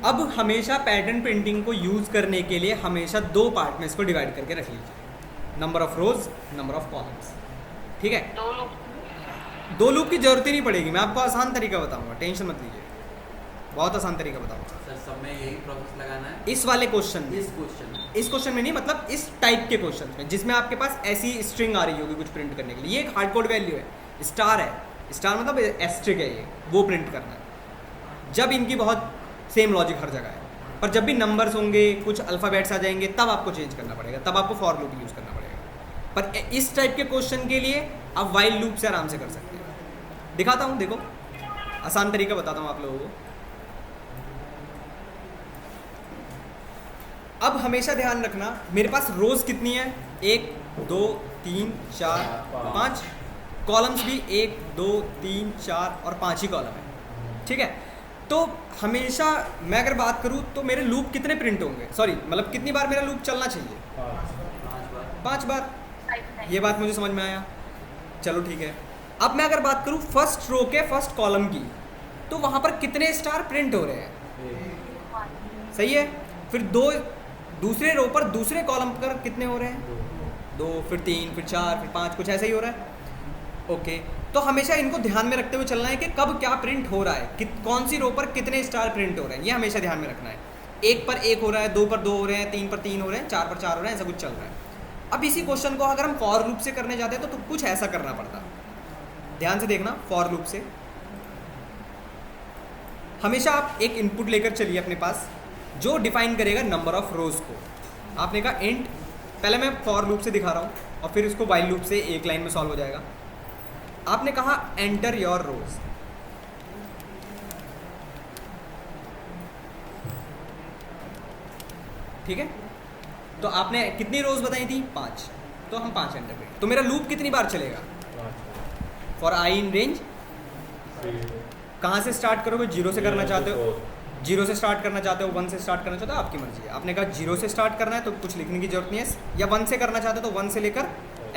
अब हमेशा पैटर्न प्रिंटिंग को यूज करने के लिए हमेशा दो पार्ट में इसको डिवाइड करके रख लीजिए, number of rose, number of columns, ठीक है। दो लूप की जरूरत ही नहीं पड़ेगी, मैं आपको आसान तरीका बताऊंगा, टेंशन मत लीजिए, बहुत आसान तरीका बताऊंगा। सर सब में यही प्रोसेस लगाना है इस वाले क्वेश्चन में, इस क्वेश्चन में नहीं, मतलब इस टाइप के क्वेश्चन में जिसमें आपके पास ऐसी स्ट्रिंग आ रही होगी कुछ प्रिंट करने के लिए। ये एक हार्ड कोड वैल्यू है, स्टार है, स्टार मतलब एस्ट्रिक है, ये वो प्रिंट करना है। जब इनकी बहुत सेम लॉजिक हर जगह है, पर जब भी नंबर्स होंगे, कुछ अल्फ़ाबेट्स आ जाएंगे, तब आपको चेंज करना पड़ेगा, तब आपको फॉर लूप यूज़ करना पड़ेगा। पर इस टाइप के क्वेश्चन के लिए आप वाइल लूप से आराम से कर सकते हैं। दिखाता हूँ, देखो आसान तरीका बताता हूँ आप लोगों को। अब हमेशा ध्यान रखना, मेरे पास रोज कितनी है, 1 2 3 4 5, कॉलम्स भी 1 2 3 4 और 5 ही कॉलम है, ठीक है। तो हमेशा मैं अगर बात करूँ तो मेरे लूप कितने प्रिंट होंगे, सॉरी मतलब कितनी बार मेरा लूप चलना चाहिए, 5 बार। ये बात मुझे समझ में आया, चलो ठीक है। अब मैं अगर बात करूँ फर्स्ट रो के फर्स्ट कॉलम की, तो वहाँ पर कितने स्टार प्रिंट हो रहे हैं, सही है। फिर दूसरे रो पर दूसरे कॉलम पर कितने हो रहे हैं, 2, फिर 3, फिर 4, फिर 5, कुछ ऐसा ही हो रहा है, ओके। तो हमेशा इनको ध्यान में रखते हुए चलना है कि कब क्या प्रिंट हो रहा है, कौन सी रो पर कितने स्टार प्रिंट हो रहे हैं, ये हमेशा ध्यान में रखना है। 1 पर 1 हो रहा है, 2 पर 2 हो रहे हैं, 3 पर 3 हो रहे हैं, 4 पर 4 हो रहे हैं, ऐसा कुछ चल रहा है। अब इसी क्वेश्चन को अगर हम फॉर लूप से करने जाते हैं तो कुछ ऐसा करना पड़ता। ध्यान से देखना, फॉर लूप से हमेशा आप एक इनपुट लेकर चलिए अपने पास, जो डिफाइन करेगा नंबर ऑफ रोज को। आपने कहा इंट, पहले मैं फॉर लूप से दिखा रहा हूँ और फिर इसको वाइल लूप से एक लाइन में सॉल्व हो जाएगा। आपने कहा एंटर योर रोज, ठीक है। तो आपने कितनी रोज बताई थी, 5, तो हम 5 एंटर करेंगे। तो मेरा लूप कितनी बार चलेगा, फॉर आई इन रेंज, कहाँ से स्टार्ट करोगे, 0 से करना चाहते हो, 0 से स्टार्ट करना चाहते हो, 1 से स्टार्ट करना चाहते हो, आपकी मर्जी है। आपने कहा 0 से स्टार्ट करना है तो कुछ लिखने की जरूरत नहीं है, या 1 से करना चाहते हो तो 1 से लेकर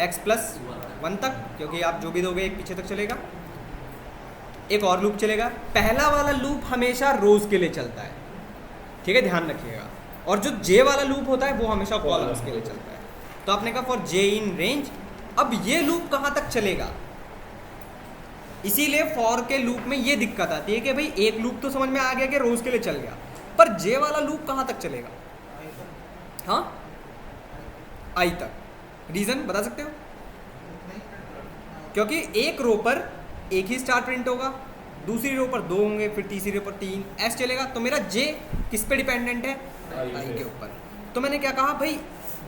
x+1 तक, क्योंकि आप जो भी दोगे एक पीछे तक चलेगा। एक और लूप चलेगा, पहला वाला लूप हमेशा रोज के लिए चलता है, ठीक है, ध्यान रखिएगा। और जो जे वाला लूप होता है वो हमेशा कॉलम्स के लिए चलता है। तो आपने कहा फॉर जे इन रेंज, अब ये लूप कहाँ तक चलेगा, इसीलिए फॉर के लूप में ये दिक्कत आती है कि भाई एक लूप तो समझ में आ गया कि रोज के लिए चल गया, पर जे वाला लूप कहाँ तक चलेगा, हाँ आई तक। रीजन बता सकते हो, क्योंकि एक रो पर एक ही स्टार प्रिंट होगा, दूसरी रो पर 2 होंगे, फिर तीसरी रो पर 3, ऐसे चलेगा। तो मेरा जे किस पे डिपेंडेंट है, आई के ऊपर। तो मैंने क्या कहा भाई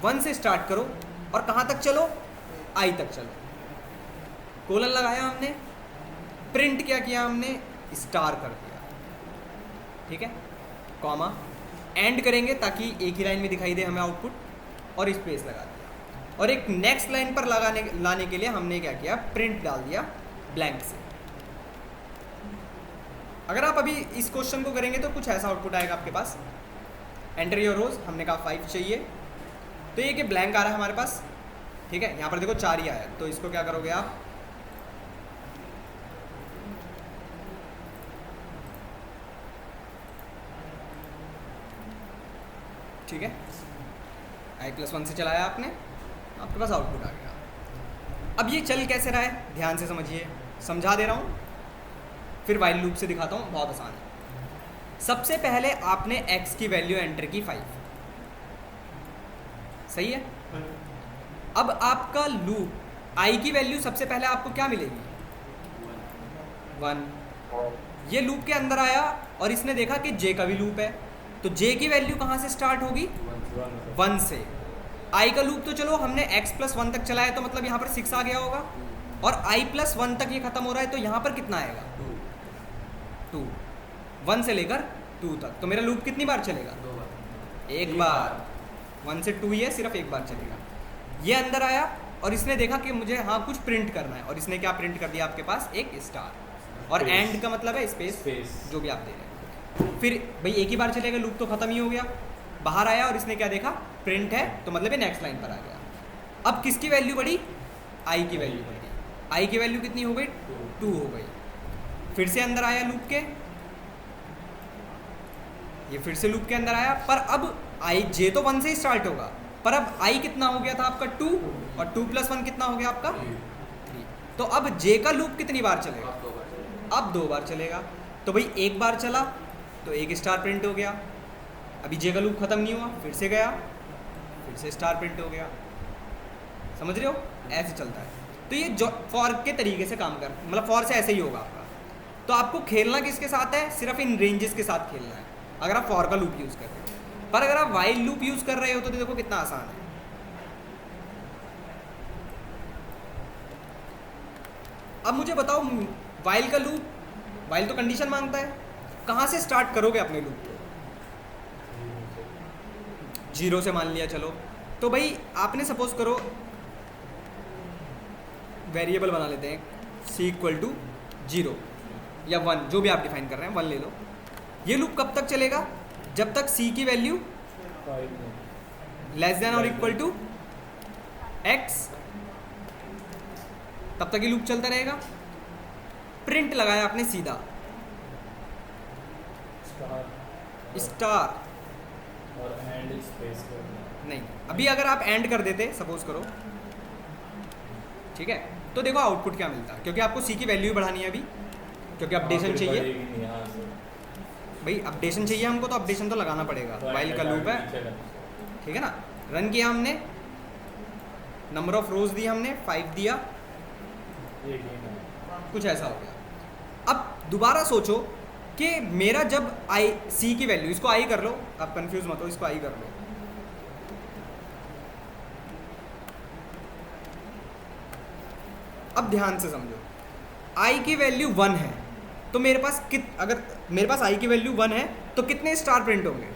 1 से स्टार्ट करो और कहाँ तक चलो, आई तक चलो। कोलन लगाया हमने, प्रिंट क्या किया हमने, स्टार कर दिया, ठीक है, कॉमा, एंड करेंगे ताकि एक ही लाइन में दिखाई दे हमें आउटपुट, और स्पेस लगा दिया। और एक नेक्स्ट लाइन पर लाने के लिए हमने क्या किया, प्रिंट डाल दिया ब्लैंक से। अगर आप अभी इस क्वेश्चन को करेंगे तो कुछ ऐसा आउटपुट आएगा आपके पास, एंटर योर रोज, हमने कहा 5 चाहिए, तो ये कि ब्लैंक आ रहा है हमारे पास, ठीक है। यहाँ पर देखो 4 ही आया, तो इसको क्या करोगे आप, ठीक है, i+1 से चलाया आपने, आपके पास आउटपुट आ गया। अब ये चल कैसे रहा है, ध्यान से समझिए, समझा दे रहा हूँ, फिर वाइल लूप से दिखाता हूँ, बहुत आसान है। सबसे पहले आपने x की वैल्यू एंटर की 5, सही है। अब आपका लूप आई की वैल्यू सबसे पहले आपको क्या मिलेगी? 1। ये लूप के अंदर आया और इसने देखा कि जे का भी लूप है, तो जे की वैल्यू कहाँ से स्टार्ट होगी? 1 से। आई का लूप तो चलो हमने x+1 तक चलाया, तो मतलब यहाँ पर 6 आ गया होगा, और i+1 तक ये खत्म हो रहा है, तो यहाँ पर कितना आएगा? 2। 1 से लेकर 2 तक, तो मेरा लूप कितनी बार चलेगा? 2 बार। एक बार। 1 से 2 ये सिर्फ एक बार चलेगा। ये अंदर आया और इसने देखा कि मुझे हाँ कुछ प्रिंट करना है, और इसने क्या प्रिंट कर दिया आपके पास? एक स्टार। और Space. एंड का मतलब है स्पेस, जो भी आप दे रहे हैं। फिर भाई एक ही बार चलेगा, लूप तो खत्म ही हो गया। बाहर आया और इसने क्या देखा? प्रिंट है, तो मतलब ये नेक्स्ट लाइन पर आ गया। अब किसकी वैल्यू बढ़ी? आई की वैल्यू बढ़ गई। आई की वैल्यू कितनी हो गई? 2 हो गई। फिर से अंदर आया लूप के, ये फिर से लूप के अंदर आया, पर अब आई जे तो 1 से ही स्टार्ट होगा, पर अब आई कितना हो गया था आपका? 2, और 2+1 कितना हो गया आपका? 3। तो अब जे का लूप कितनी बार चलेगा? अब 2 बार। अब 2 बार चलेगा। तो भाई एक बार चला तो एक स्टार प्रिंट हो गया, अभी जे का लूप खत्म नहीं हुआ, फिर से गया, फिर से स्टार प्रिंट हो गया। समझ रहे हो? ऐसे चलता है। तो ये जो फॉर के तरीके से काम कर, मतलब फॉर से ऐसे ही होगा आपका। तो आपको खेलना किसके साथ है? सिर्फ इन रेंजेस के साथ खेलना है, अगर आप फॉर का लूप यूज़ कर रहे हो। पर अगर आप वाइल लूप यूज़ कर रहे हो तो देखो कितना आसान है। अब मुझे बताओ, वाइल का लूप, वाइल तो कंडीशन मांगता है, कहाँ से स्टार्ट करोगे अपने लूप को? 0 से मान लिया चलो। तो भाई आपने सपोज करो वेरिएबल बना लेते हैं c=0 या 1, जो भी आप डिफाइन कर रहे हैं, 1 ले लो। ये लूप कब तक चलेगा? जब तक c की वैल्यू <= x, तब तक ये लूप चलता रहेगा। प्रिंट लगाया आपने सीधा स्टार, और एंड स्पेस करना। नहीं, अभी अगर आप एंड कर देते सपोज करो, ठीक है, तो देखो आउटपुट क्या मिलता, क्योंकि आपको सी की वैल्यू भी बढ़ानी है अभी, क्योंकि अपडेशन चाहिए भाई, अपडेशन चाहिए हमको, तो अपडेशन तो लगाना पड़ेगा। वाइल का लूप है, ठीक है ना। रन किया हमने, नंबर ऑफ रोज दी हमने 5 दिया, कुछ ऐसा हो गया। अब दोबारा सोचो कि मेरा जब आई सी की वैल्यू, इसको आई कर लो, आप कंफ्यूज मत हो, इसको आई कर लो। अब ध्यान से समझो, आई की वैल्यू 1 है, तो मेरे पास अगर मेरे पास आई की वैल्यू 1 है तो कितने स्टार प्रिंट होंगे?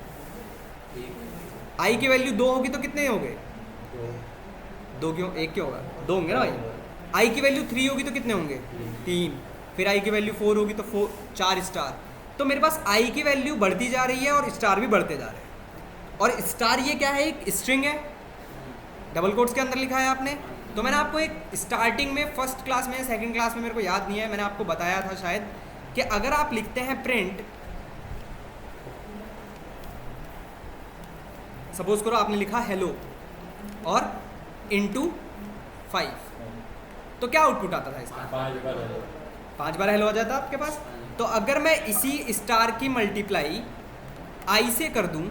आई की वैल्यू 2 होगी तो कितने होंगे? 2 क्यों? 1 क्यों होगा? 2 होंगे ना भाई। आई की वैल्यू 3 होगी तो कितने होंगे? 3। फिर आई की वैल्यू 4 होगी तो 4 स्टार। तो मेरे पास आई की वैल्यू बढ़ती जा रही है और स्टार भी बढ़ते जा रहे हैं। और स्टार ये क्या है? एक स्ट्रिंग है, डबल कोट्स के अंदर लिखा है आपने। तो मैंने आपको एक स्टार्टिंग में, फर्स्ट क्लास में, सेकंड क्लास में, मेरे को याद नहीं है, मैंने आपको बताया था शायद, कि अगर आप लिखते हैं प्रिंट, सपोज करो आपने लिखा हेलो और इनटू 5, तो क्या आउटपुट आता था इसका? 5 बार हेलो आ जाता आपके पास। तो अगर मैं इसी स्टार की मल्टीप्लाई आई से कर दूं,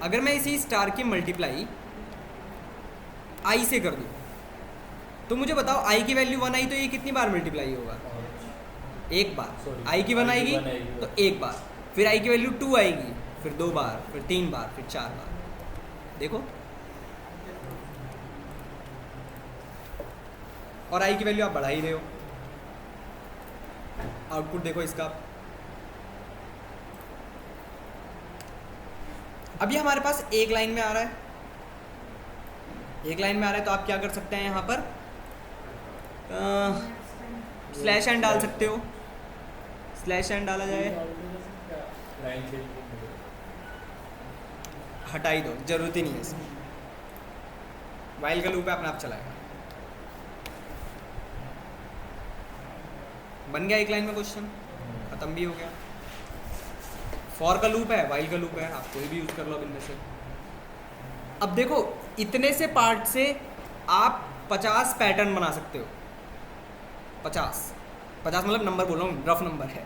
अगर मैं इसी स्टार की मल्टीप्लाई आई से कर दूं, तो मुझे बताओ आई की वैल्यू 1 आई तो ये कितनी बार मल्टीप्लाई होगा? 1 बार। आई की 1 आएगी तो 1 बार, फिर आई की वैल्यू 2 आएगी, फिर 2 बार, फिर 3 बार, फिर 4 बार। देखो, और आई की वैल्यू आप बढ़ा ही रहे हो। आउटपुट देखो इसका। अभी हमारे पास एक लाइन में आ रहा है, एक लाइन में आ रहा है, तो आप क्या कर सकते हैं यहाँ पर? स्लैश एन डाल सकते हो, स्लैश एन डाला जाए, हटा ही दो, जरूरत ही नहीं है इसमें। वाइल का लूप है, अपने आप चलाएगा। बन गया एक लाइन में क्वेश्चन, खत्म भी हो गया। फॉर का लूप है, वाइल का लूप है, आप कोई भी यूज कर लो अब इनमें से। अब देखो, इतने से पार्ट से आप 50 पैटर्न बना सकते हो। 50 मतलब नंबर बोल रहा हूँ, रफ नंबर है,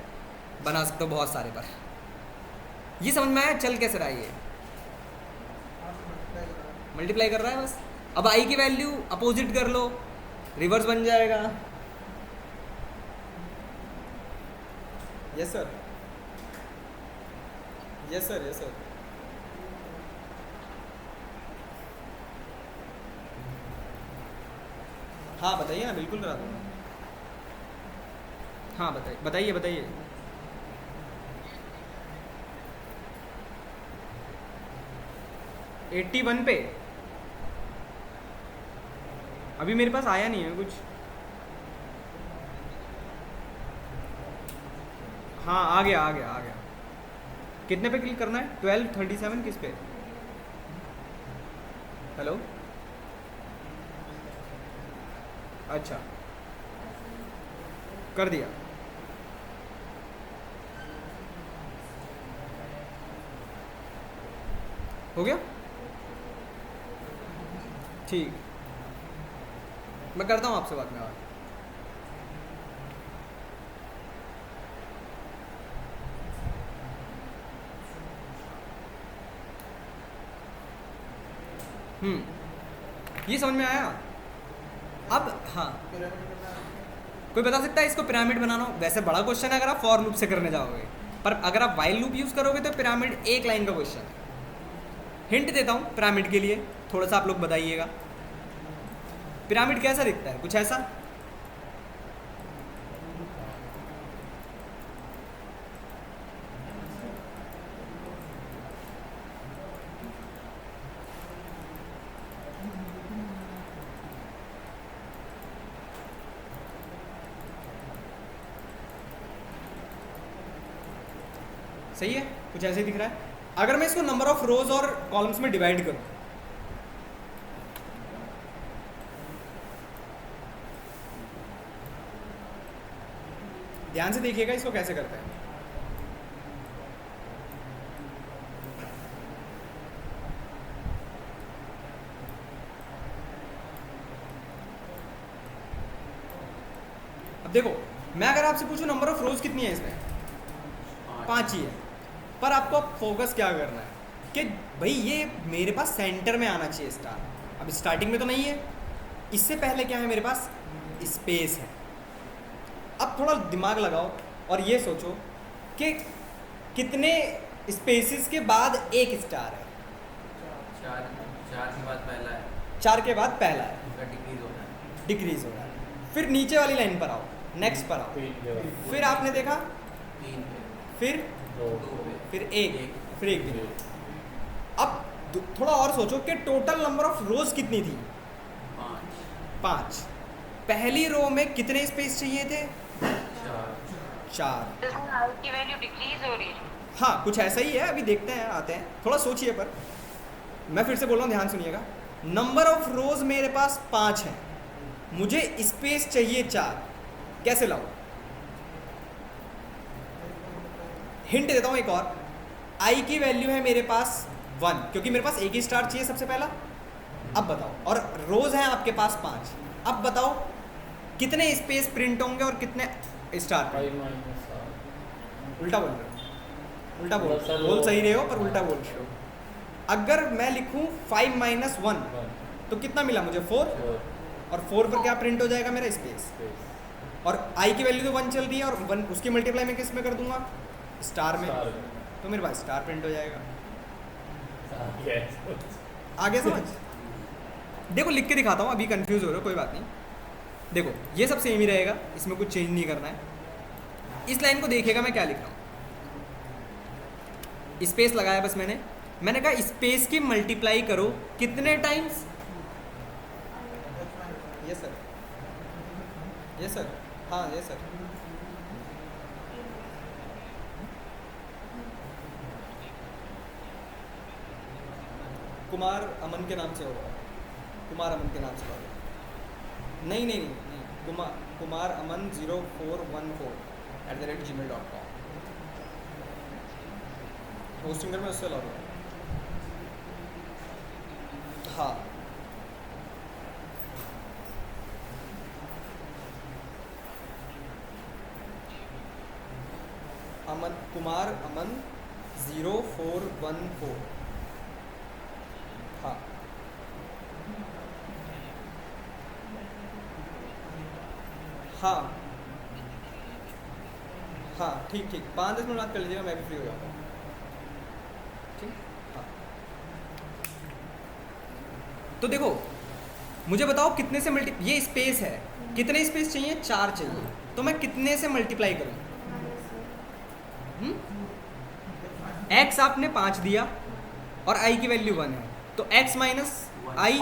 बना सकते हो बहुत सारे पर। ये समझ में आया चल कैसे रहा है ये? मल्टीप्लाई कर रहा है बस। अब आई की वैल्यू अपोजिट कर लो, रिवर्स बन जाएगा। Yes sir, yes sir, yes sir. हाँ बताइए ना, बिल्कुल करा दूँगा। हाँ बताइए बताइए बताइए। एट्टी वन पे अभी मेरे पास आया नहीं है कुछ। हाँ आ गया आ गया आ गया। कितने पे क्लिक करना है? 1237 किस पे? हेलो, अच्छा कर दिया। हो गया ठीक। मैं करता हूँ आपसे बाद में बात। ये समझ में आया? अब हाँ, कोई बता सकता है इसको पिरामिड बनाना? वैसे बड़ा क्वेश्चन है अगर आप फॉर लूप से करने जाओगे, पर अगर आप वाइल लूप यूज़ करोगे तो पिरामिड एक लाइन का क्वेश्चन है। हिंट देता हूँ पिरामिड के लिए, थोड़ा सा आप लोग बताइएगा पिरामिड कैसा दिखता है? कुछ ऐसा। सही है, कुछ ऐसे ही दिख रहा है। अगर मैं इसको नंबर ऑफ रोज और कॉलम्स में डिवाइड करूं, ध्यान से देखिएगा इसको कैसे करते हैं। अब देखो, मैं अगर आपसे पूछूं नंबर ऑफ रोज कितनी है इसमें? 5 ही है। पर आपको फोकस क्या करना है कि भाई ये मेरे पास सेंटर में आना चाहिए स्टार। अब स्टार्टिंग में तो नहीं है, इससे पहले क्या है मेरे पास? स्पेस है। अब थोड़ा दिमाग लगाओ और ये सोचो कि कितने स्पेसिस के बाद एक स्टार है? 4 के बाद पहला है, 4 के बाद पहला है, उनका डिक्रीज हो रहा है। डिक्रीज हो रहा है। फिर नीचे वाली लाइन पर आओ, नेक्स्ट पर आओ, फिर आपने देखा 3 पे, फिर 2 पे, फिर एक, फिर एक दिन। अब थोड़ा और सोचो कि टोटल नंबर ऑफ रोज कितनी थी? 5। पहली रो में कितने स्पेस चाहिए थे? 4। की वैल्यू डिक्रीज हो रही है। हाँ कुछ ऐसा ही है, अभी देखते हैं, आते हैं, थोड़ा सोचिए। पर मैं फिर से बोल रहा हूँ, ध्यान सुनिएगा। नंबर ऑफ रोज मेरे पास 5 है, मुझे स्पेस चाहिए 4, कैसे लाऊं? हिंट देता हूँ एक और। आई की वैल्यू है मेरे पास 1, क्योंकि मेरे पास एक ही स्टार चाहिए सबसे पहला। अब बताओ, और रोज हैं आपके पास 5। अब बताओ कितने स्पेस प्रिंट होंगे और कितने स्टार? 5 माइनस 7। उल्टा बोल रहे हो, उल्टा बोल सर, बोल सही रहे हो पर उल्टा बोल रहे हो। अगर मैं लिखूं 5 माइनस 1 तो कितना मिला मुझे? 4। और 4 पर क्या प्रिंट हो जाएगा? मेरा स्पेस। और आई की वैल्यू तो 1 चल रही है, और 1 उसकी मल्टीप्लाई में किस में कर दूंगा? स्टार में। तो मेरे पास स्टार प्रिंट हो जाएगा। आगे समझ? देखो लिख के दिखाता हूँ, अभी कंफ्यूज हो रहे हो, कोई बात नहीं। देखो ये सब सेम ही रहेगा, इसमें कुछ चेंज नहीं करना है। इस लाइन को देखिएगा मैं क्या लिख रहा हूँ। स्पेस लगाया बस मैंने कहा स्पेस की मल्टीप्लाई करो कितने times? Yes sir, yes sir, हाँ यस सर। कुमार अमन के नाम से होगा, कुमार अमन के नाम से होगा। नहीं नहीं नहीं, नहीं। कुमार अमन 0414 @gmail.com। होस्टिंगर में उससे लॉग इन। हाँ अमन, कुमार अमन 0414। हाँ हाँ हाँ ठीक ठीक, 5-10 मिनट बात कर लीजिएगा, मैं भी फ्री हो जाऊँगा। ठीक। हाँ तो देखो, मुझे बताओ कितने से ये स्पेस है, कितने स्पेस चाहिए? 4 चाहिए। तो मैं कितने से मल्टीप्लाई करूँ? x आपने 5 दिया और i की वैल्यू 1 है, तो x माइनस आई,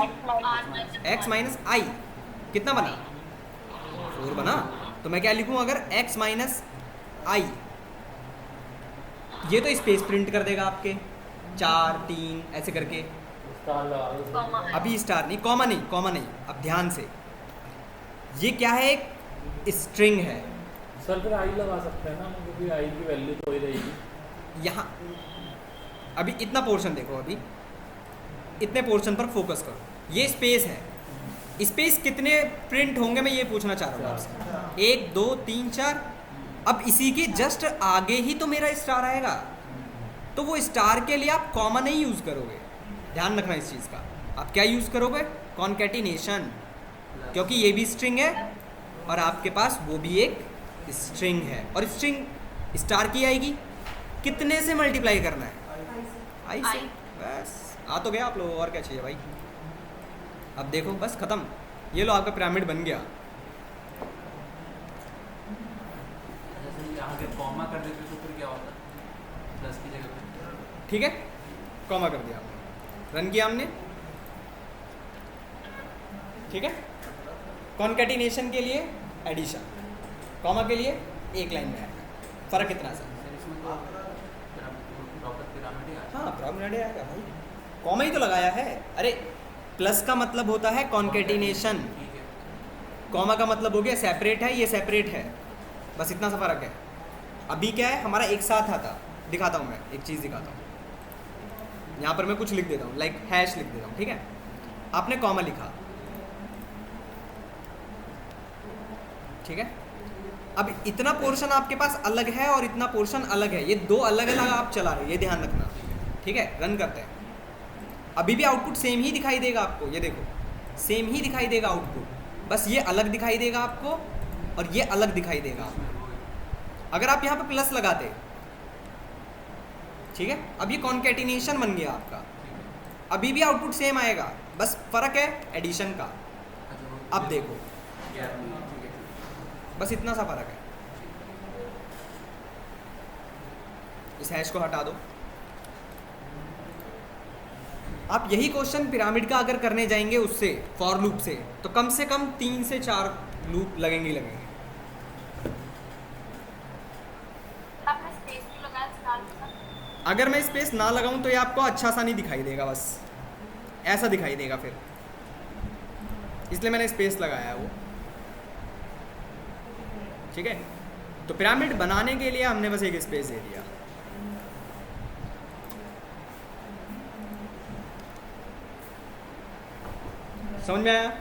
x माइनस आई कितना बना? 4 बना। तो मैं क्या लिखूं अगर x माइनस आई? ये तो स्पेस प्रिंट कर देगा आपके 4 3 ऐसे करके। स्टार लगा दो। अभी स्टार नहीं, कॉमा नहीं, कॉमा नहीं। अब ध्यान से, ये क्या है? एक स्ट्रिंग है। सर फिर आई लगा सकते हैं ना, क्योंकि आई की वैल्यू तो ही रहेगी। यहाँ अभी इतना पोर्शन देखो, अभी इतने पोर्शन पर फोकस करो। ये स्पेस है, स्पेस कितने प्रिंट होंगे मैं ये पूछना चाह रहा हूँ आपसे। 1 2 3 4। अब इसी के जस्ट आगे ही तो मेरा स्टार आएगा, तो वो स्टार के लिए आप कॉमा नहीं यूज़ करोगे। ध्यान रखना इस चीज़ का। आप क्या यूज़ करोगे? कॉन्कैटिनेशन, क्योंकि ये भी स्ट्रिंग है और आपके पास वो भी एक स्ट्रिंग है, और स्ट्रिंग स्टार की आएगी। कितने से मल्टीप्लाई करना है? आई से। बस आ तो गया आप लोग, और क्या चाहिए भाई? अब देखो बस ख़त्म। ये लो आपका पिरामिड बन गया। जैसे यहाँ पे कॉमा कर देते तो फिर क्या होता? प्लस की जगह पे। ठीक है, कॉमा कर दिया आपने, रन किया हमने। ठीक है, कॉन्कैटिनेशन के लिए एडिशन, कॉमा के लिए एक लाइन में आएगा। फ़र्क कितना सा? सर इसमें तो प्रॉपर पिरामिड ही आता है। हाँ पिरामिड आएगा भाई, कॉमा ही तो लगाया है। अरे प्लस का मतलब होता है कॉन्कैटिनेशन, ठीक है। कॉमा का मतलब हो गया सेपरेट है, ये सेपरेट है। बस इतना सा फ़र्क है। अभी क्या है हमारा एक साथ आता, दिखाता हूँ मैं एक चीज़ दिखाता हूँ। यहाँ पर मैं कुछ लिख देता हूँ, लाइक हैश लिख देता हूँ। ठीक है, आपने कॉमा लिखा, ठीक है। अब इतना पोर्शन आपके पास अलग है और इतना पोर्शन अलग है, ये दो अलग अलग आप चला रहे हो, ये ध्यान रखना। ठीक है, रन करते हैं। अभी भी आउटपुट सेम ही दिखाई देगा आपको, ये देखो सेम ही दिखाई देगा आउटपुट, बस ये अलग दिखाई देगा आपको और ये अलग दिखाई देगा आपको। अगर आप यहाँ पे प्लस लगाते, ठीक है, अब ये कॉन्कैटिनेशन बन गया आपका, अभी भी आउटपुट सेम आएगा, बस फ़र्क है एडिशन का। अब देखो बस इतना सा फ़र्क है। इस हैश को हटा दो। आप यही क्वेश्चन पिरामिड का अगर करने जाएंगे उससे, फॉर लूप से, तो कम से कम 3 से 4 लूप लगेंगे ही लगेंगे। आपने स्पेस भी लगाया स्टार के साथ? अगर मैं स्पेस ना लगाऊं तो ये आपको अच्छा सा नहीं दिखाई देगा, बस ऐसा दिखाई देगा फिर, इसलिए मैंने स्पेस लगाया है वो। ठीक है, तो पिरामिड बनाने के लिए हमने बस एक स्पेस दे दिया। समझ में आया?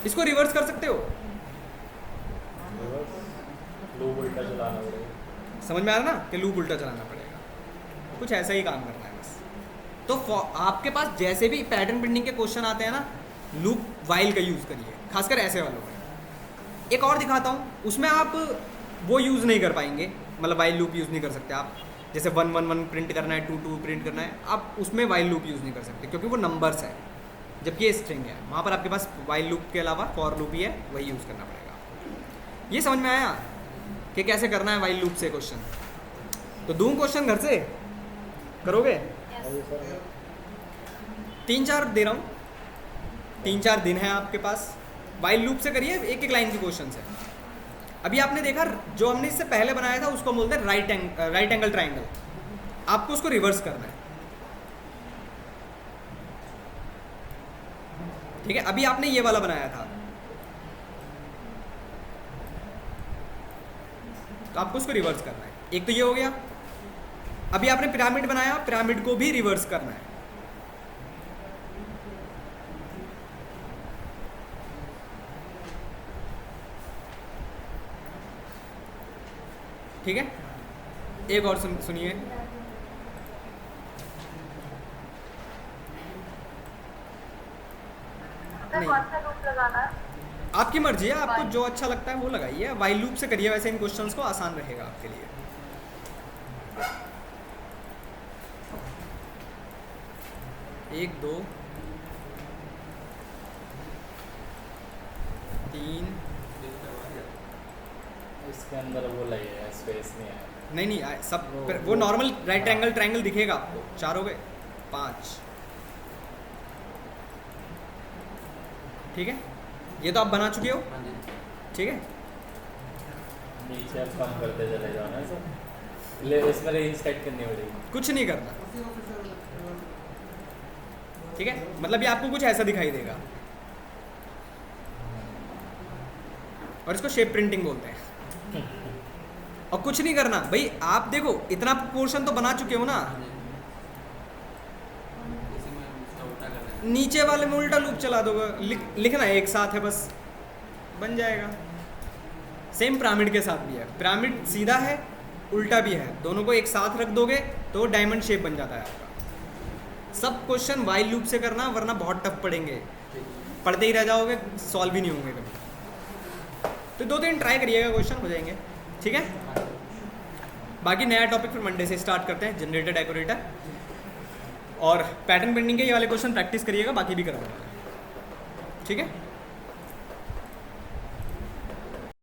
इसको रिवर्स कर सकते हो, लूप उल्टा चलाना पड़ेगा। समझ में आ रहा ना कि लूप उल्टा चलाना पड़ेगा, कुछ ऐसा ही काम करना है बस। तो आपके पास जैसे भी पैटर्न प्रिंटिंग के क्वेश्चन आते हैं ना, लूप वाइल का यूज़ करिए, खासकर ऐसे वालों में। एक और दिखाता हूँ, उसमें आप वो यूज़ नहीं कर पाएंगे, मतलब वाइल लूप यूज़ नहीं कर सकते आप। जैसे 1 1 1 प्रिंट करना है, 2 2 प्रिंट करना है, आप उसमें वाइल लूप यूज़ नहीं कर सकते क्योंकि वो नंबर्स है, जबकि ये स्ट्रिंग है। वहाँ पर आपके पास वाइल लूप के अलावा फॉर लूप ही है, वही यूज़ करना पड़ेगा। ये समझ में आया कि कैसे करना है वाइल लूप से क्वेश्चन? तो दूँ क्वेश्चन घर से करोगे? यस। 3-4 दे रहा हूँ, 3-4 दिन है आपके पास, वाइल लूप से करिए, एक एक लाइन की क्वेश्चन है। अभी आपने देखा जो हमने इससे पहले बनाया था उसको बोलते हैं राइट एंगल ट्राइंगल, आपको उसको रिवर्स करना है। ठीक है, अभी आपने ये वाला बनाया था, तो आपको उसको रिवर्स करना है। एक तो ये हो गया। अभी आपने पिरामिड बनाया, पिरामिड को भी रिवर्स करना है। ठीक है, एक और सुनिए, में कौन सा लूप लगाना है? आपकी मर्जी है, आपको जो अच्छा लगता है वो लगाइए। वाइल लूप से करिए, वैसे इन क्वेश्चंस को आसान रहेगा आपके लिए। एक, दो, तीन, इसके अंदर वो लगेगा, स्पेस नहीं है। नहीं सब वो नॉर्मल राइट एंगल ट्रायंगल दिखेगा आपको। 4 हो गए, 5। ठीक है, ये तो आप बना चुके हो। हाँ जी। ठीक है, नीचे आप कम करते चले जाओ ना सर, ले इसमें रेंज सेट करनी पड़ेगी। कुछ नहीं करना। ठीक है, मतलब ये आपको कुछ ऐसा दिखाई देगा, और इसको शेप प्रिंटिंग बोलते हैं। और कुछ नहीं करना भाई, आप देखो इतना पोर्शन तो बना चुके हो ना, हाँ जी। इसी में उसका उल्टा कर देना। नीचे वाले में उल्टा लूप चला दोगे। लिखना एक साथ है बस, बन जाएगा। सेम पिरामिड के साथ भी है, पिरामिड सीधा है उल्टा भी है, दोनों को एक साथ रख दोगे तो डायमंड शेप बन जाता है आपका। सब क्वेश्चन वाइल लूप से करना, वरना बहुत टफ पड़ेंगे, पढ़ते ही रह जाओगे, सॉल्व ही नहीं होंगे कभी। तो 2-3 ट्राई करिएगा, क्वेश्चन हो जाएंगे। ठीक है, बाकी नया टॉपिक फिर मंडे से स्टार्ट करते हैं, जनरेटर डेकोरेटर। और पैटर्न पेंटिंग के ये वाले क्वेश्चन प्रैक्टिस करिएगा, बाकी भी करवाऊंगा। ठीक है।